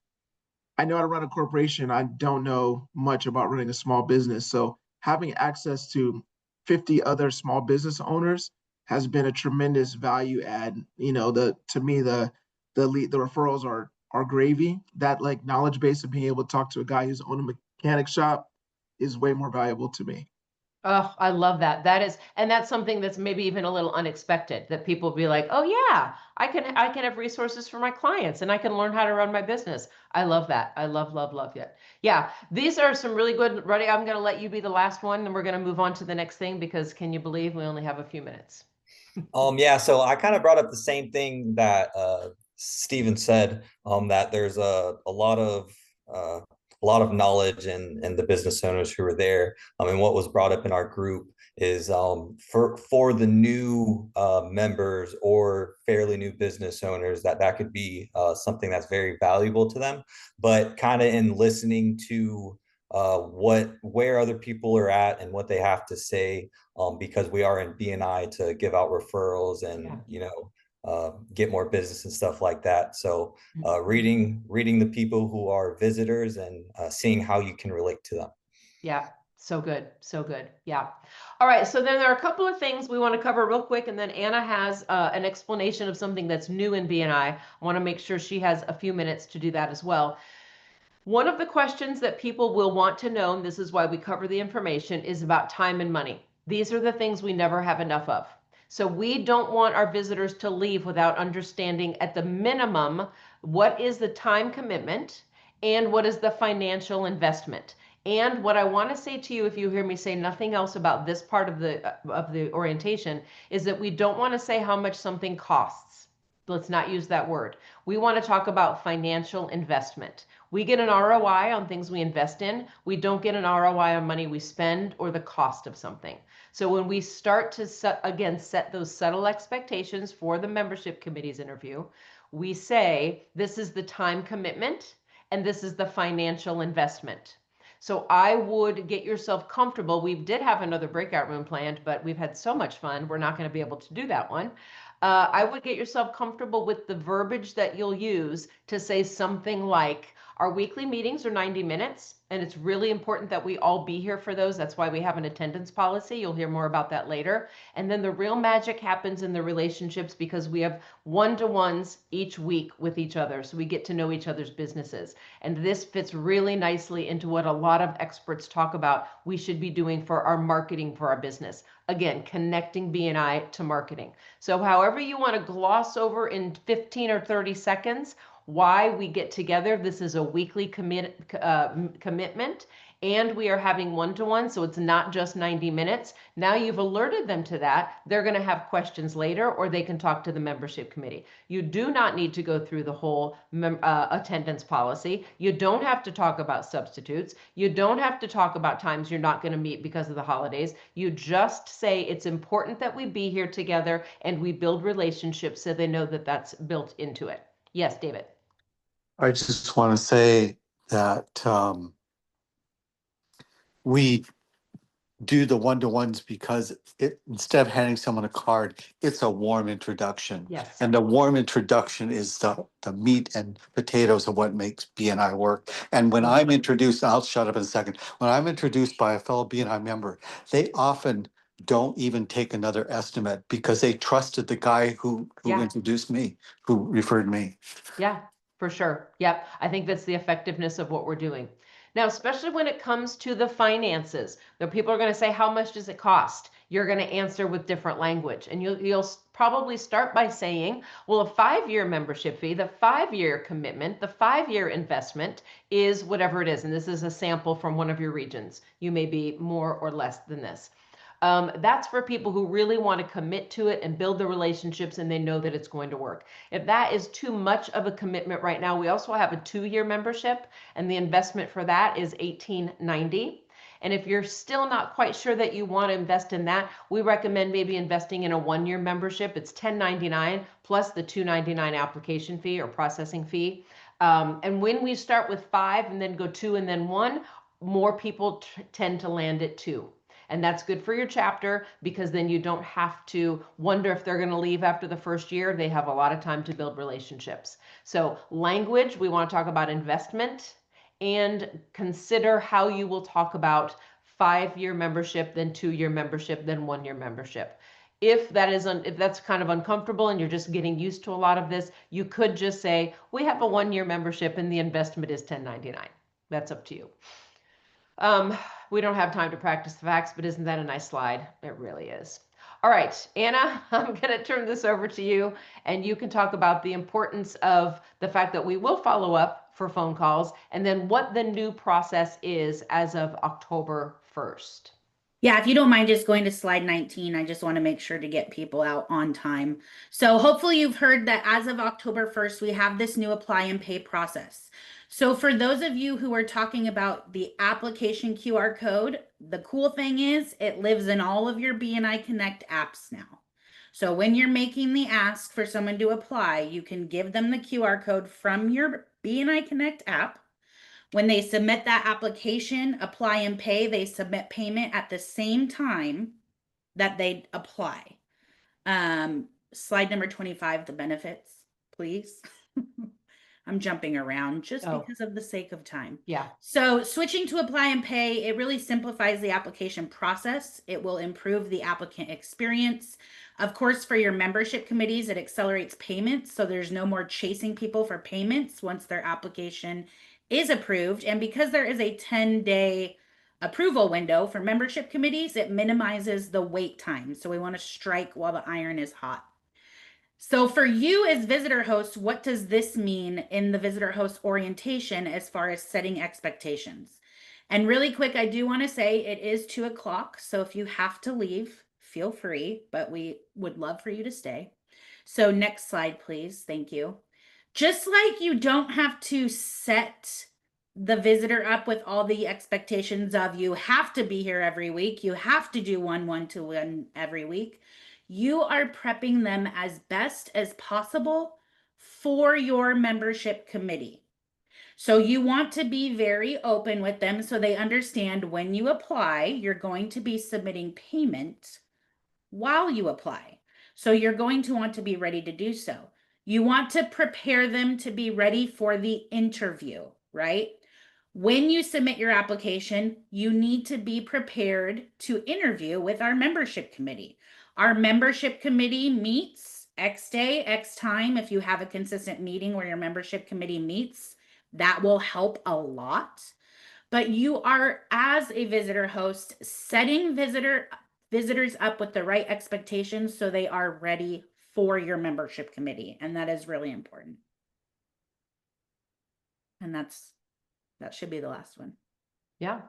I know how to run a corporation. I don't know much about running a small business. So having access to 50 other small business owners has been a tremendous value add. You know, to me, the referrals are gravy. That like knowledge base of being able to talk to a guy who's owned a mechanic shop is way more valuable to me. Oh, I love that. And that's something that's maybe even a little unexpected, that people be like, oh yeah, I can have resources for my clients and I can learn how to run my business. I love that. I love it. Yeah, these are some really good. Ready? I'm going to let you be the last one, and we're going to move on to the next thing, because can you believe we only have a few minutes? Yeah, so I kind of brought up the same thing that Stephen said, that there's a lot of knowledge and the business owners who are there. And what was brought up in our group is for the new members or fairly new business owners, that could be something that's very valuable to them. But kind of in listening to where other people are at and what they have to say, because we are in BNI to give out referrals and get more business and stuff like that. So reading the people who are visitors and seeing how you can relate to them. Yeah, so good. Yeah. All right, so then there are a couple of things we want to cover real quick, and then Anna has an explanation of something that's new in BNI. I want to make sure she has a few minutes to do that as well. One of the questions that people will want to know, and this is why we cover the information, is about time and money. These are the things we never have enough of. So we don't want our visitors to leave without understanding, at the minimum, what is the time commitment and what is the financial investment. And what I want to say to you, if you hear me say nothing else about this part of the orientation, is that we don't want to say how much something costs. Let's not use that word. We want to talk about financial investment. We get an ROI on things we invest in. We don't get an ROI on money we spend or the cost of something. So when we start to set those subtle expectations for the membership committee's interview, we say, this is the time commitment and this is the financial investment. So I would get yourself comfortable. We did have another breakout room planned, but we've had so much fun, we're not going to be able to do that one. I would get yourself comfortable with the verbiage that you'll use to say something like, our weekly meetings are 90 minutes, and it's really important that we all be here for those. That's why we have an attendance policy. You'll hear more about that later. And then the real magic happens in the relationships, because we have one-to-ones each week with each other. So we get to know each other's businesses. And this fits really nicely into what a lot of experts talk about we should be doing for our marketing for our business. Again, connecting BNI to marketing. So however you want to gloss over in 15 or 30 seconds why we get together. This is a weekly commitment, and we are having one-to-one, so it's not just 90 minutes. Now you've alerted them to that. They're going to have questions later, or they can talk to the membership committee. You do not need to go through the whole attendance policy. You don't have to talk about substitutes. You don't have to talk about times you're not going to meet because of the holidays. You just say it's important that we be here together and we build relationships, so they know that that's built into it. Yes, David. I just want to say that we do the one-to-ones because instead of handing someone a card, it's a warm introduction. Yes. And the warm introduction is the meat and potatoes of what makes BNI work. And when I'm introduced, I'll shut up in a second. When I'm introduced by a fellow BNI member, they often don't even take another estimate because they trusted the guy who introduced me, who referred me. Yeah, for sure. Yep. I think that's the effectiveness of what we're doing. Now, especially when it comes to the finances, the people are going to say, how much does it cost? You're going to answer with different language. And you'll probably start by saying, well, a 5-year membership fee, the 5-year commitment, the 5-year investment is whatever it is. And this is a sample from one of your regions. You may be more or less than this. That's for people who really want to commit to it and build the relationships, and they know that it's going to work. If that is too much of a commitment right now, we also have a 2-year membership, and the investment for that is $18.90. And if you're still not quite sure that you want to invest in that, we recommend maybe investing in a 1-year membership. It's $10.99 plus the $2.99 application fee or processing fee. And when we start with 5 and then go 2 and then 1, more people tend to land at 2. And that's good for your chapter, because then you don't have to wonder if they're going to leave after the first year. They have a lot of time to build relationships. So language, we want to talk about investment, and consider how you will talk about 5-year membership, then 2-year membership, then 1-year membership. If that's kind of uncomfortable and you're just getting used to a lot of this, you could just say, we have a 1-year membership and the investment is $10.99. That's up to you. We don't have time to practice the facts, but isn't that a nice slide? It really is. All right, Anna, I'm going to turn this over to you, and you can talk about the importance of the fact that we will follow up for phone calls, and then what the new process is as of October 1st. Yeah, if you don't mind just going to slide 19, I just want to make sure to get people out on time. So hopefully you've heard that as of October 1st, we have this new apply and pay process. So for those of you who are talking about the application QR code, the cool thing is it lives in all of your BNI Connect apps now. So when you're making the ask for someone to apply, you can give them the QR code from your BNI Connect app. When they submit that application, apply and pay, they submit payment at the same time that they apply. Slide number 25, the benefits, please. I'm jumping around just because of the sake of time. Yeah. So switching to apply and pay, it really simplifies the application process. It will improve the applicant experience. Of course, for your membership committees, it accelerates payments. So there's no more chasing people for payments once their application is approved. And because there is a 10-day approval window for membership committees, it minimizes the wait time. So we want to strike while the iron is hot. So for you as visitor hosts, what does this mean in the visitor host orientation as far as setting expectations? And really quick, I do want to say it is 2 o'clock. So if you have to leave, feel free, but we would love for you to stay. So next slide, please. Thank you. Just like you don't have to set the visitor up with all the expectations of you have to be here every week, you have to do 1-1-1 every week. You are prepping them as best as possible for your membership committee. So you want to be very open with them so they understand when you apply, you're going to be submitting payment while you apply. So you're going to want to be ready to do so. You want to prepare them to be ready for the interview, right? When you submit your application, you need to be prepared to interview with our membership committee. Our membership committee meets X day, X time. If you have a consistent meeting where your membership committee meets, that will help a lot. But you are, as a visitor host, setting visitors up with the right expectations so they are ready for your membership committee. And that is really important. And that should be the last one. Yeah.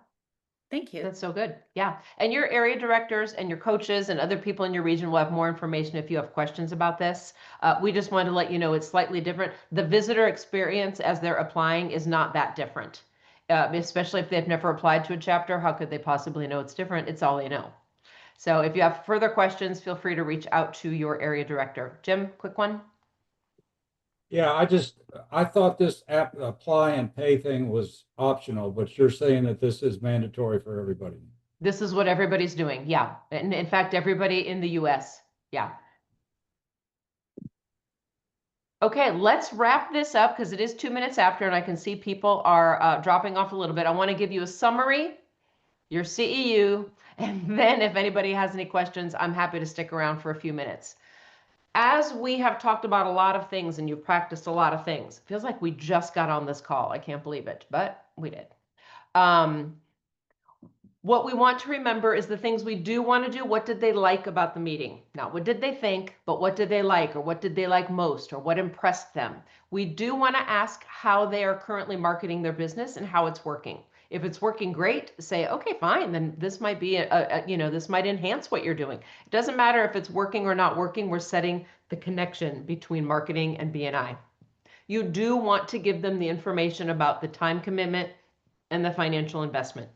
Thank you. That's so good. Yeah. And your area directors and your coaches and other people in your region will have more information if you have questions about this. We just wanted to let you know it's slightly different. The visitor experience as they're applying is not that different, especially if they've never applied to a chapter. How could they possibly know it's different? It's all they know. So if you have further questions, feel free to reach out to your area director. Jim, quick one. Yeah, I thought this app apply and pay thing was optional, but you're saying that this is mandatory for everybody. This is what everybody's doing. Yeah. And in fact, everybody in the US. Yeah. Okay, let's wrap this up because it is 2 minutes after and I can see people are dropping off a little bit. I want to give you a summary, your CEU, and then if anybody has any questions, I'm happy to stick around for a few minutes. As we have talked about a lot of things and you've practiced a lot of things, it feels like we just got on this call. I can't believe it, but we did. What we want to remember is the things we do want to do. What did they like about the meeting? Not what did they think, but what did they like, or what did they like most, or what impressed them? We do want to ask how they are currently marketing their business and how it's working. If it's working great, say, okay, fine, then this might be this might enhance what you're doing. It doesn't matter if it's working or not working, we're setting the connection between marketing and BNI. You do want to give them the information about the time commitment and the financial investment.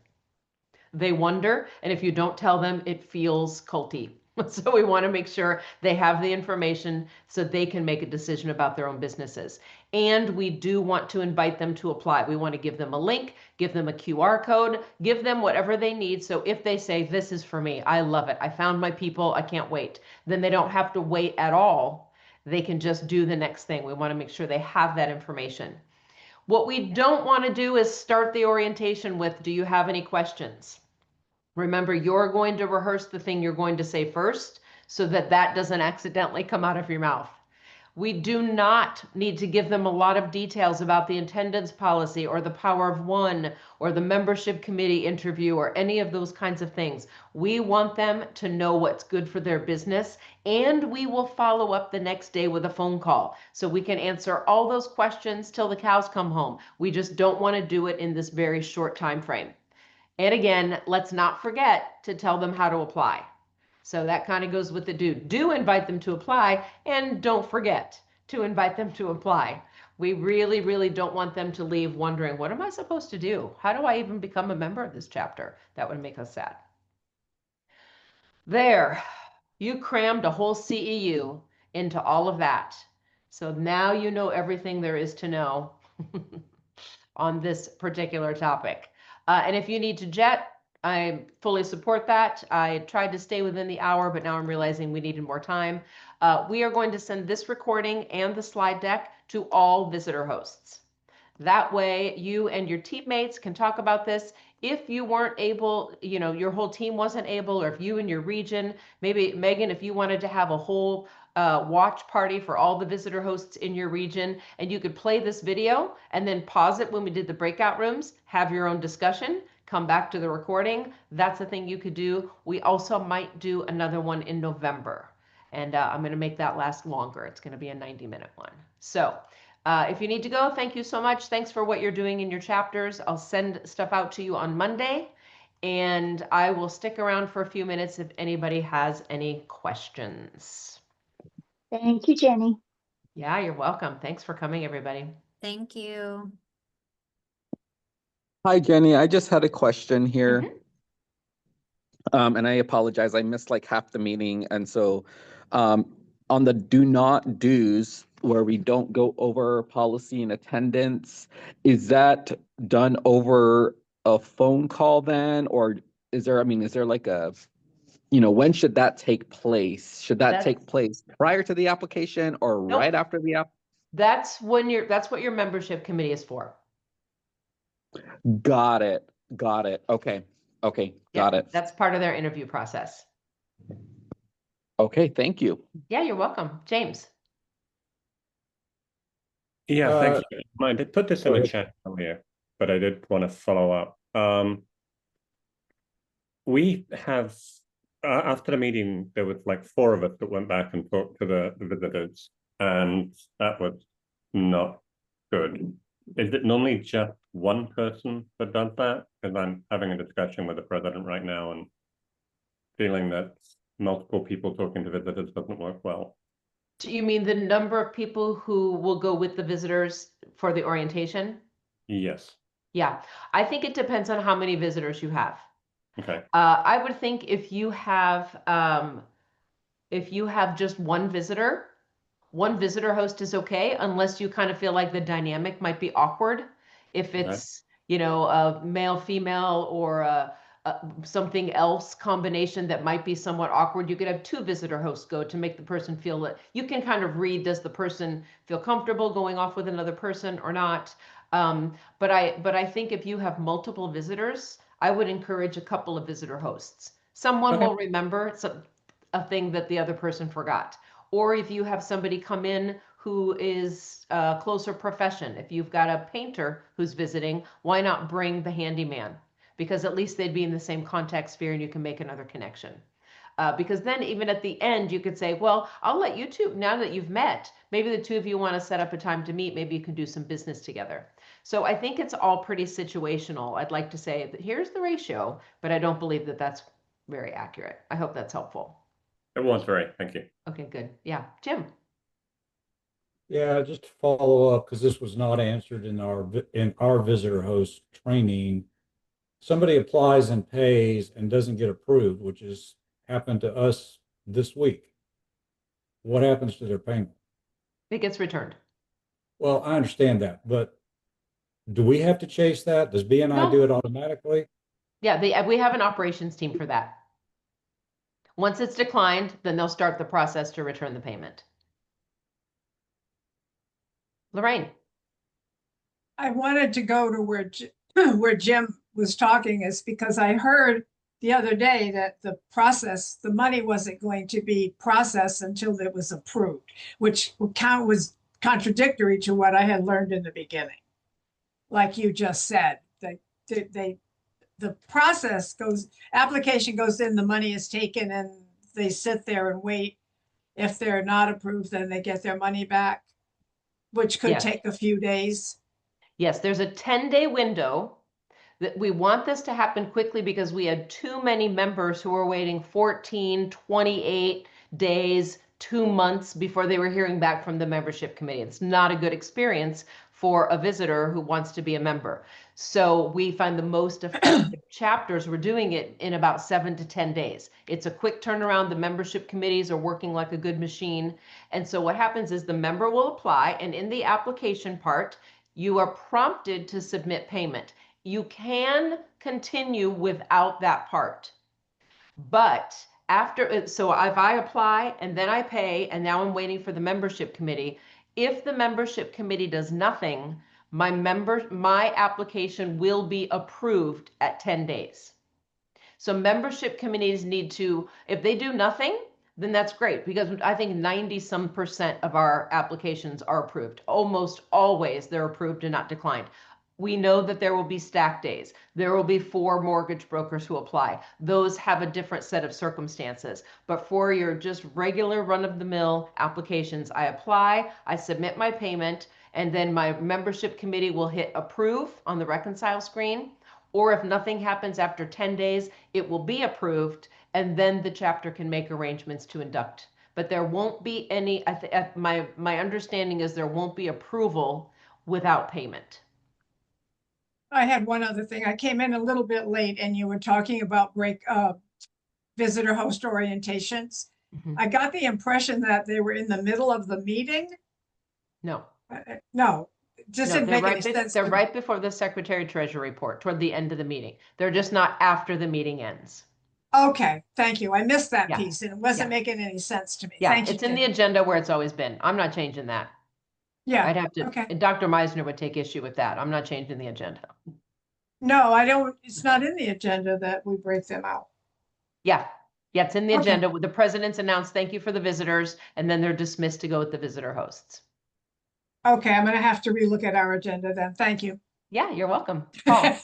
They wonder, and if you don't tell them, it feels culty. So we want to make sure they have the information so they can make a decision about their own businesses. And we do want to invite them to apply. We want to give them a link, give them a QR code, give them whatever they need. So if they say, this is for me, I love it, I found my people, I can't wait, then they don't have to wait at all. They can just do the next thing. We want to make sure they have that information. What we don't want to do is start the orientation with, do you have any questions? Remember, you're going to rehearse the thing you're going to say first so that that doesn't accidentally come out of your mouth. We do not need to give them a lot of details about the attendance policy or the power of one or the membership committee interview or any of those kinds of things. We want them to know what's good for their business, and we will follow up the next day with a phone call so we can answer all those questions till the cows come home. We just don't want to do it in this very short time frame. And again, let's not forget to tell them how to apply. So that kind of goes with the do invite them to apply, and don't forget to invite them to apply. We really, really don't want them to leave wondering, what am I supposed to do? How do I even become a member of this chapter? That would make us sad. There, you crammed a whole CEU into all of that. So now you know everything there is to know on this particular topic. And if you need to jet, I fully support that. I tried to stay within the hour, but now I'm realizing we needed more time. We are going to send this recording and the slide deck to all visitor hosts. That way you and your teammates can talk about this. If you weren't able, you know, your whole team wasn't able, or if you and your region, maybe Megan, if you wanted to have a whole watch party for all the visitor hosts in your region, and you could play this video and then pause it when we did the breakout rooms, have your own discussion, come back to the recording. That's a thing you could do. We also might do another one in November, and I'm going to make that last longer. It's going to be a 90-minute one. So if you need to go, thank you so much. Thanks for what you're doing in your chapters. I'll send stuff out to you on Monday, and I will stick around for a few minutes if anybody has any questions. Thank you, Jenny. Yeah, you're welcome. Thanks for coming, everybody. Thank you. Hi, Jenny. I just had a question here. And I apologize. I missed like half the meeting. And so on the do not do's, where we don't go over policy and attendance, is that done over a phone call then? Or is there, I mean, is there like a, you know, when should that take place? Should that take place prior to the application or right after the app? That's when that's what your membership committee is for. Got it. Got it. Okay. Okay. Got it. That's part of their interview process. Okay. Thank you. Yeah, you're welcome. James. Yeah, thank you. I did put this in the chat earlier, but I did want to follow up. We have, after the meeting, there was like 4 of us that went back and talked to the visitors, and that was not good. Is it normally just one person that does that? Because I'm having a discussion with the president right now and feeling that multiple people talking to visitors doesn't work well. Do you mean the number of people who will go with the visitors for the orientation? Yes. Yeah, I think it depends on how many visitors you have. Okay. I would think if you have just one visitor host is okay, unless you kind of feel like the dynamic might be awkward. If it's, you know, a male, female, or something else combination that might be somewhat awkward, you could have 2 visitor hosts go to make the person feel that you can kind of read, does the person feel comfortable going off with another person or not? But I think if you have multiple visitors, I would encourage a couple of visitor hosts. Someone will remember a thing that the other person forgot. Or if you have somebody come in who is a closer profession, if you've got a painter who's visiting, why not bring the handyman? Because at least they'd be in the same contact sphere and you can make another connection. Because then even at the end, you could say, well, I'll let you two, now that you've met, maybe the 2 of you want to set up a time to meet, maybe you can do some business together. So I think it's all pretty situational. I'd like to say that here's the ratio, but I don't believe that that's very accurate. I hope that's helpful. It was very, thank you. Okay, good. Yeah, Jim. Yeah, just to follow up, because this was not answered in our visitor host training. Somebody applies and pays and doesn't get approved, which has happened to us this week. What happens to their payment? It gets returned. Well, I understand that, but do we have to chase that? Does BNI do it automatically? Yeah, we have an operations team for that. Once it's declined, then they'll start the process to return the payment. Lorraine. I wanted to go to where Jim was talking is because I heard the other day that the money wasn't going to be processed until it was approved, which was contradictory to what I had learned in the beginning. Like you just said, the process application goes in, the money is taken, and they sit there and wait. If they're not approved, then they get their money back, which could Yes. take a few days. Yes, there's a 10-day window. That we want this to happen quickly because we had too many members who were waiting 14, 28 days, 2 months before they were hearing back from the membership committee. It's not a good experience for a visitor who wants to be a member. So we find the most effective chapters, we're doing it in about 7 to 10 days. It's a quick turnaround. The membership committees are working like a good machine. And so what happens is the member will apply, and in the application part, you are prompted to submit payment. You can continue without that part. But after, so if I apply and then I pay, and now I'm waiting for the membership committee, if the membership committee does nothing, my application will be approved at 10 days. So membership committees need to, if they do nothing, then that's great, because I think 90% of our applications are approved. Almost always they're approved and not declined. We know that there will be stack days. There will be 4 mortgage brokers who apply. Those have a different set of circumstances. But for your just regular run-of-the-mill applications, I apply, I submit my payment, and then my membership committee will hit approve on the reconcile screen. Or if nothing happens after 10 days, it will be approved, and then the chapter can make arrangements to induct. But there won't be any, my understanding is there won't be approval without payment. I had one other thing. I came in a little bit late and you were talking about visitor host orientations. I got the impression that they were in the middle of the meeting. No. No, just didn't they're make any sense. They're right before the Secretary Treasurer report, toward the end of the meeting. They're just not after the meeting ends. Okay, thank you. I missed that piece and it wasn't making any sense to me. Yeah, Thank you, it's in the Jen. agenda where it's always been. I'm not changing that. Yeah, I'd have to, okay. Dr. Meisner would take issue with that. I'm not changing the agenda. No, I don't, it's not in the agenda that we break them out. Yeah, it's in the Okay. agenda. The president's announced, thank you for the visitors, and then they're dismissed to go with the visitor hosts. Okay, I'm gonna have to relook at our agenda then. Thank you. Yeah, you're welcome. Paul.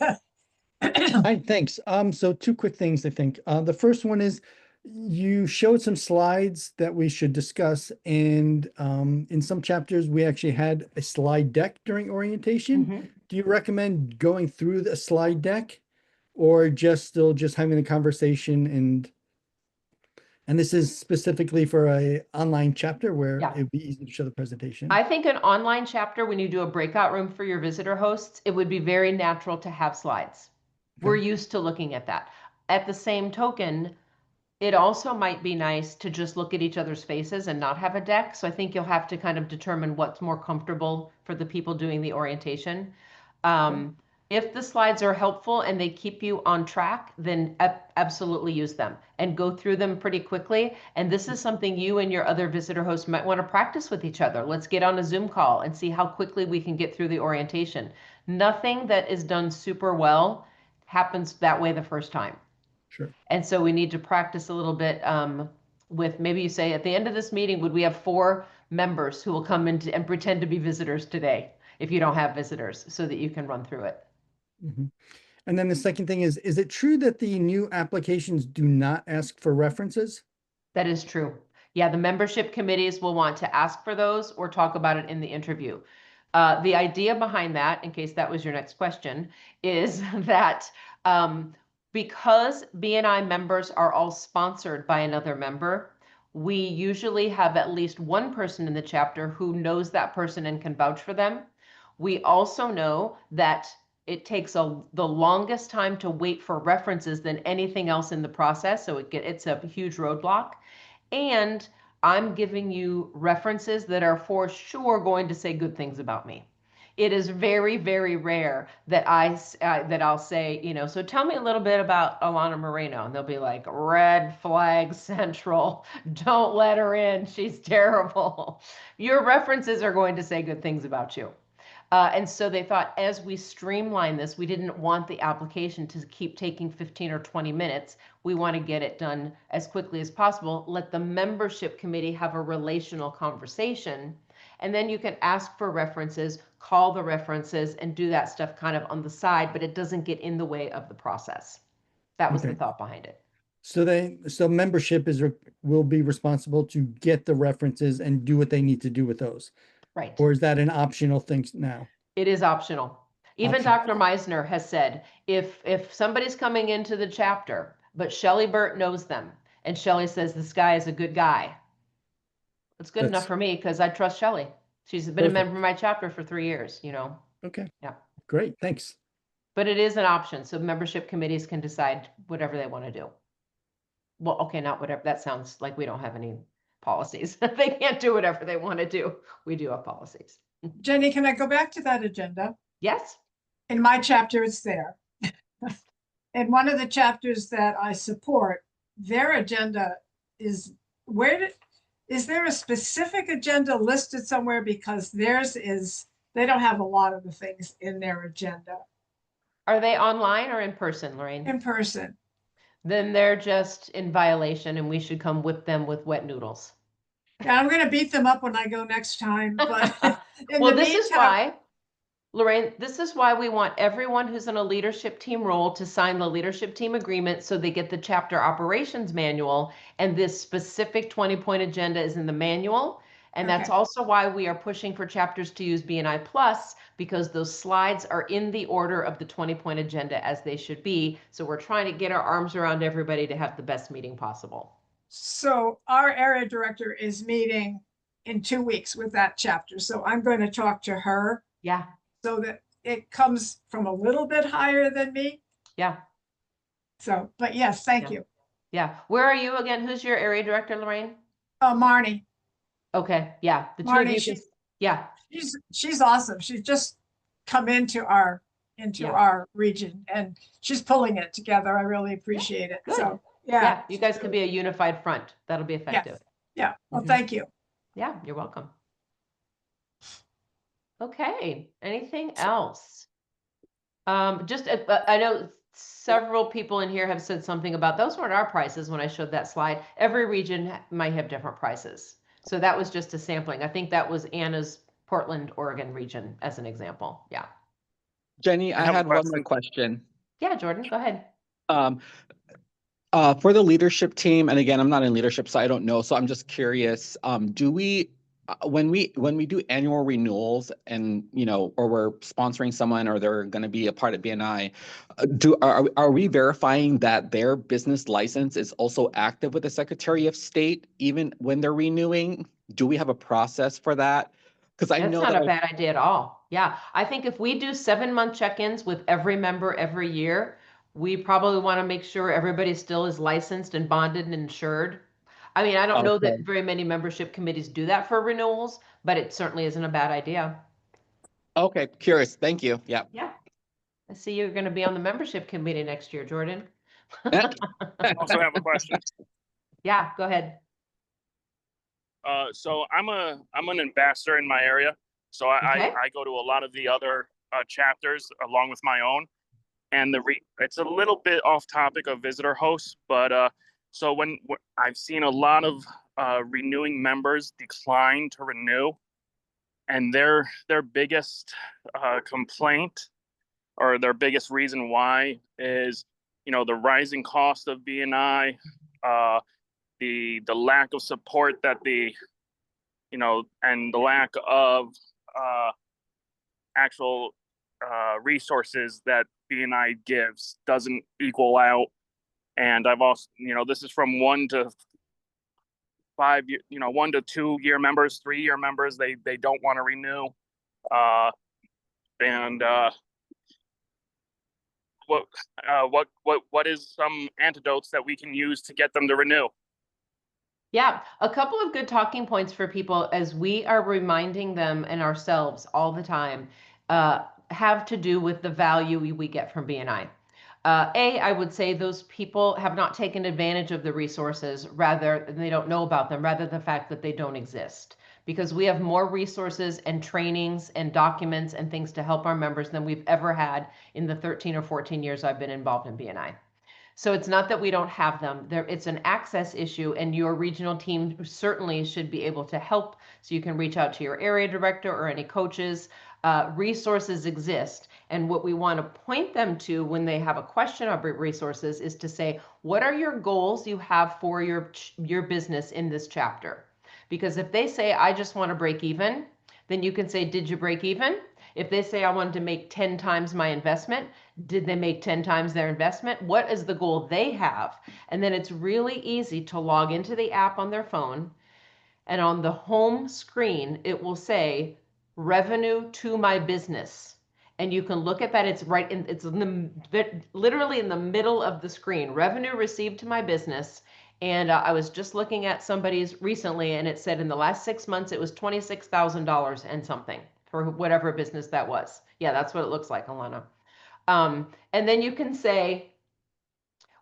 Hi, thanks. So 2 quick things, I think. The first one is you showed some slides that we should discuss, and in some chapters, we actually had a slide deck during orientation. Do you recommend going through the slide deck, or just having the conversation? And this is specifically for a online chapter where it'd be easy to show the presentation. I think an online chapter, when you do a breakout room for your visitor hosts, it would be very natural to have slides. We're used to looking at that. At the same token, it also might be nice to just look at each other's faces and not have a deck. So I think you'll have to kind of determine what's more comfortable for the people doing the orientation. If the slides are helpful and they keep you on track, then absolutely use them and go through them pretty quickly. And this is something you and your other visitor hosts might want to practice with each other. Let's get on a Zoom call and see how quickly we can get through the orientation. Nothing that is done super well happens that way the first time. Sure. And so we need to practice a little bit with, maybe you say at the end of this meeting, would we have 4 members who will come in and pretend to be visitors today if you don't have visitors, so that you can run through it. And then the second thing is it true that the new applications do not ask for references? That is true. Yeah, the membership committees will want to ask for those or talk about it in the interview. The idea behind that, in case that was your next question, is that because BNI members are all sponsored by another member, we usually have at least one person in the chapter who knows that person and can vouch for them. We also know that it takes the longest time to wait for references than anything else in the process. So it's a huge roadblock. And I'm giving you references that are for sure going to say good things about me. It is very, very rare that I'll say, so tell me a little bit about Alana Moreno. And they'll be like, red flag central. Don't let her in. She's terrible. Your references are going to say good things about you. And so they thought, as we streamline this, we didn't want the application to keep taking 15 or 20 minutes. We want to get it done as quickly as possible. Let the membership committee have a relational conversation. And then you can ask for references, call the references, and do that stuff kind of on the side, but it doesn't get in the way of the process. That was the Okay. thought behind it. So membership will be responsible to get the references and do what they need to do with those. Right. Or is that an optional thing now? It is optional. Even Optional. Dr. Meisner has said, if somebody's coming into the chapter, but Shelley Burt knows them, and Shelley says this guy is a good guy, it's good enough That's for me because I trust Shelley. She's been a perfect. member of my chapter for 3 years, Okay, Yeah. great, thanks. But it is an option, so membership committees can decide whatever they want to do. Well, okay, not whatever. That sounds like we don't have any policies. They can't do whatever they want to do. We do have policies. Jenny, can I go back to that agenda? Yes. In my chapter, it's there. In one of the chapters that I support, their agenda is, is there a specific agenda listed somewhere? Because theirs is, they don't have a lot of the things in their agenda. Are they online or in person, Lorraine? In person. Then they're just in violation and we should come whip them with wet noodles. Yeah, I'm gonna beat them up when I go next time, but in Well, the this is meantime, why, Lorraine, this is why we want everyone who's in a leadership team role to sign the leadership team agreement so they get the chapter operations manual, and this specific 20-point agenda is in the manual. And that's Okay. also why we are pushing for chapters to use BNI Plus, because those slides are in the order of the 20-point agenda as they should be. So we're trying to get our arms around everybody to have the best meeting possible. so our area director is meeting in 2 weeks with that chapter. So I'm going to talk to her Yeah, so that it comes from a little bit higher than me. yeah, So, but yes, thank Yeah. you. yeah. Where are you again? Who's your area director, Lorraine? Marnie, Okay, yeah, the two of Marnie, you can, yeah, she's awesome. She's just come into our Yeah. region and she's pulling it together. I really appreciate it. good. So, yeah, yeah. you guys can be a unified front. That'll be Yes. effective. Yeah. Well, Mhm. thank you. Yeah, you're welcome. Okay, anything else? Just, I know several people in here have said something about those weren't our prices when I showed that slide. Every region might have different prices. So that was just a sampling. I think that was Anna's Portland, Oregon region as an example. Yeah. Jenny, I have a had one more question. Yeah, Jordan, go ahead. For the leadership team, and again, I'm not in leadership, so I don't know. So I'm just curious. Do we, when we do annual renewals, and or we're sponsoring someone, or they're going to be a part of BNI, are we verifying that their business license is also active with the Secretary of State, even when they're renewing? Do we have a process for that? Because I That's know not that a bad idea at all. Yeah, I think if we do 7-month check-ins with every member every year, we probably want to make sure everybody still is licensed and bonded and insured. I mean, I don't know that Okay. very many membership committees do that for renewals, but it certainly isn't a bad idea. Okay, curious. Thank you. Yeah. Yeah. I see you're going to be on the membership committee next year, Jordan. I also have a question. Yeah, go ahead. So I'm an ambassador in my area. So Okay. I go to a lot of the other chapters along with my own. And it's a little bit off topic of visitor hosts, but so when I've seen a lot of renewing members decline to renew, and their biggest complaint, or their biggest reason why, is the rising cost of BNI, the lack of support that and the lack of actual resources that BNI gives doesn't equal out. And I've also, this is from 1 to 5, 1 to 2 year members, 3-year members, they don't want to renew. What is some antidotes that we can use to get them to renew? Yeah, a couple of good talking points for people as we are reminding them and ourselves all the time have to do with the value we get from BNI. I would say those people have not taken advantage of the resources, rather they don't know about them, rather the fact that they don't exist. because we have more resources and trainings and documents and things to help our members than we've ever had in the 13 or 14 years I've been involved in BNI. So it's not that we don't have them. It's an access issue, and your regional team certainly should be able to help. So you can reach out to your area director or any coaches. Resources exist. And what we want to point them to when they have a question about resources is to say, what are your goals you have for your business in this chapter? Because if they say, I just want to break even, then you can say, did you break even? If they say, I wanted to make 10 times my investment, did they make 10 times their investment? What is the goal they have? And then it's really easy to log into the app on their phone. And on the home screen, it will say revenue to my business. And you can look at that. It's right in, literally in the middle of the screen, revenue received to my business. And I was just looking at somebody's recently, and it said in the last 6 months, it was $26,000 and something for whatever business that was. Yeah, that's what it looks like, Alana. And then you can say,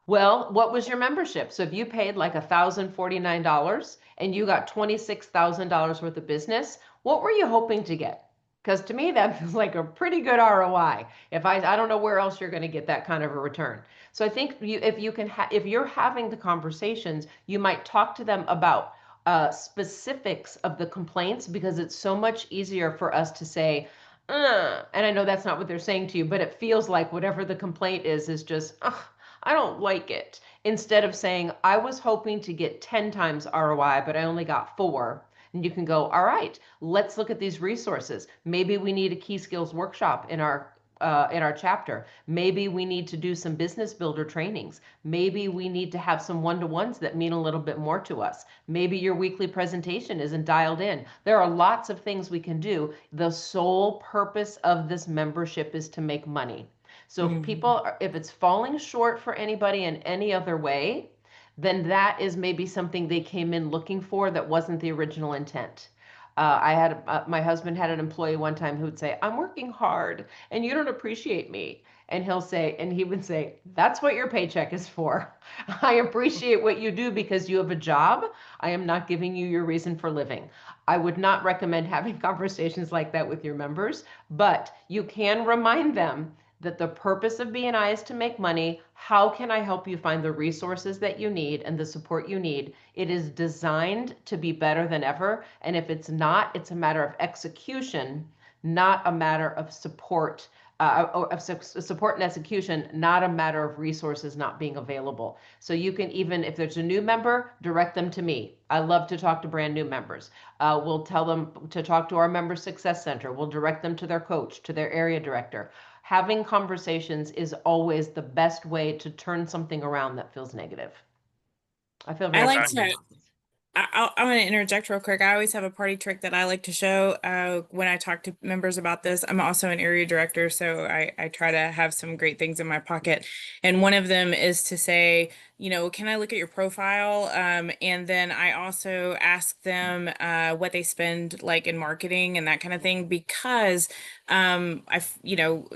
well, what was your membership? So if you paid like $1,049 and you got $26,000 worth of business, what were you hoping to get? Because to me, that feels like a pretty good ROI. I don't know where else you're going to get that kind of a return. So I think if you're having the conversations, you might talk to them about specifics of the complaints, because it's so much easier for us to say, and I know that's not what they're saying to you, but it feels like whatever the complaint is just, I don't like it. Instead of saying, I was hoping to get 10 times ROI, but I only got 4. And you can go, all right, let's look at these resources. Maybe we need a key skills workshop in our chapter. Maybe we need to do some business builder trainings. Maybe we need to have some one-to-ones that mean a little bit more to us. Maybe your weekly presentation isn't dialed in. There are lots of things we can do. The sole purpose of this membership is to make money. So if it's falling short for anybody in any other way, then that is maybe something they came in looking for that wasn't the original intent. My husband had an employee one time who would say, I'm working hard and you don't appreciate me. And he would say, that's what your paycheck is for. I appreciate what you do because you have a job. I am not giving you your reason for living. I would not recommend having conversations like that with your members, but you can remind them that the purpose of BNI is to make money. How can I help you find the resources that you need and the support you need? It is designed to be better than ever. And if it's not, it's a matter of execution, not a matter of support, support and execution, not a matter of resources not being available. So you can even, if there's a new member, direct them to me. I love to talk to brand new members. We'll tell them to talk to our Member Success Center. We'll direct them to their coach, to their area director. Having conversations is always the best way to turn something around that feels negative. I feel very I'm going to interject real quick. I always have a party trick that I like to show when I talk to members about this. I'm also an area director, so I try to have some great things in my pocket. And one of them is to say, can I look at your profile? And then I also ask them what they spend like in marketing and that kind of thing, because I've,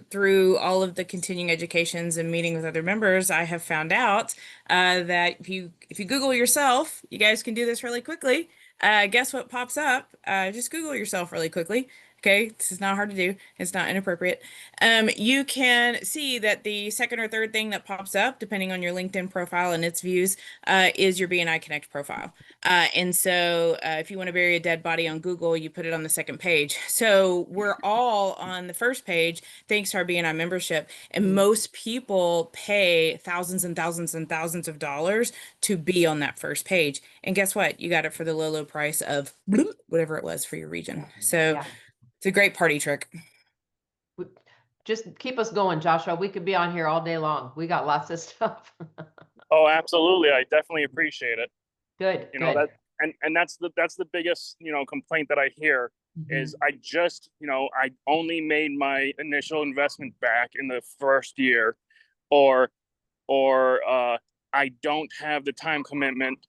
through all of the continuing educations and meeting with other members, I have found out that if you Google yourself, you guys can do this really quickly. Guess what pops up? Just Google yourself really quickly. Okay, this is not hard to do. It's not inappropriate. You can see that the second or third thing that pops up, depending on your LinkedIn profile and its views, is your BNI Connect profile. And so if you want to bury a dead body on Google, you put it on the second page. So we're all on the first page, thanks to our BNI membership. And most people pay thousands and thousands and thousands of dollars to be on that first page. And guess what? You got it for the low, low price of whatever it was for your region. So yeah. It's a great party trick. Just keep us going, Joshua. We could be on here all day long. We got lots of stuff. Oh, absolutely. I definitely appreciate it. Good. That, and that's the biggest, complaint that I hear is I just, I only made my initial investment back in the first year, or I don't have the time commitment,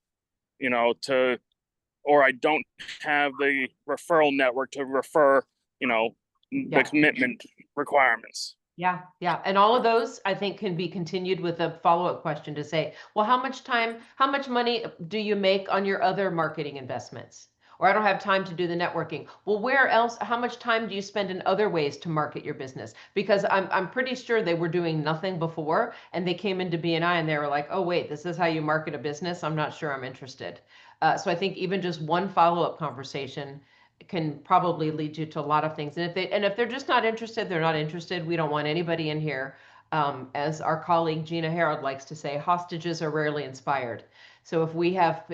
or I don't have the referral network to refer, the commitment requirements. Yeah. And all of those, I think, can be continued with a follow-up question to say, well, how much money do you make on your other marketing investments? or I don't have time to do the networking. Well, where else, how much time do you spend in other ways to market your business? Because I'm pretty sure they were doing nothing before and they came into BNI and they were like, oh wait, this is how you market a business. I'm not sure I'm interested. So I think even just one follow-up conversation can probably lead you to a lot of things. And if they're just not interested, they're not interested. We don't want anybody in here. As our colleague Gina Harold likes to say, hostages are rarely inspired. So if we have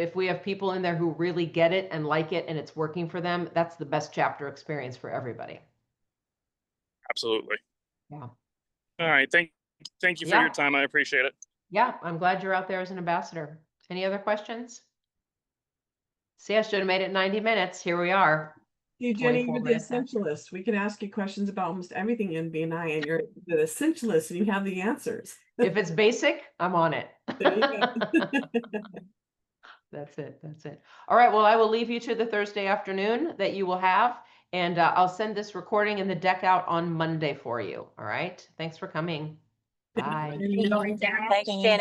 people in there who really get it and like it and it's working for them, that's the best chapter experience for everybody. Absolutely. Yeah. All right. Thank you for your time. I appreciate it. Yeah, I'm glad you're out there as an ambassador. Any other questions? See, I should have made it 90 minutes. Here we are. You, Jenny, you're the 24 minutes in. essentialist. We can ask you questions about almost everything in BNI, and you're the essentialist, and you have the answers. If it's basic, I'm on it. There you go. That's it. That's it. All right. Well, I will leave you to the Thursday afternoon that you will have, and I'll send this recording and the deck out on Monday for you. All right. Thanks for coming. Bye. Thanks, Jenny.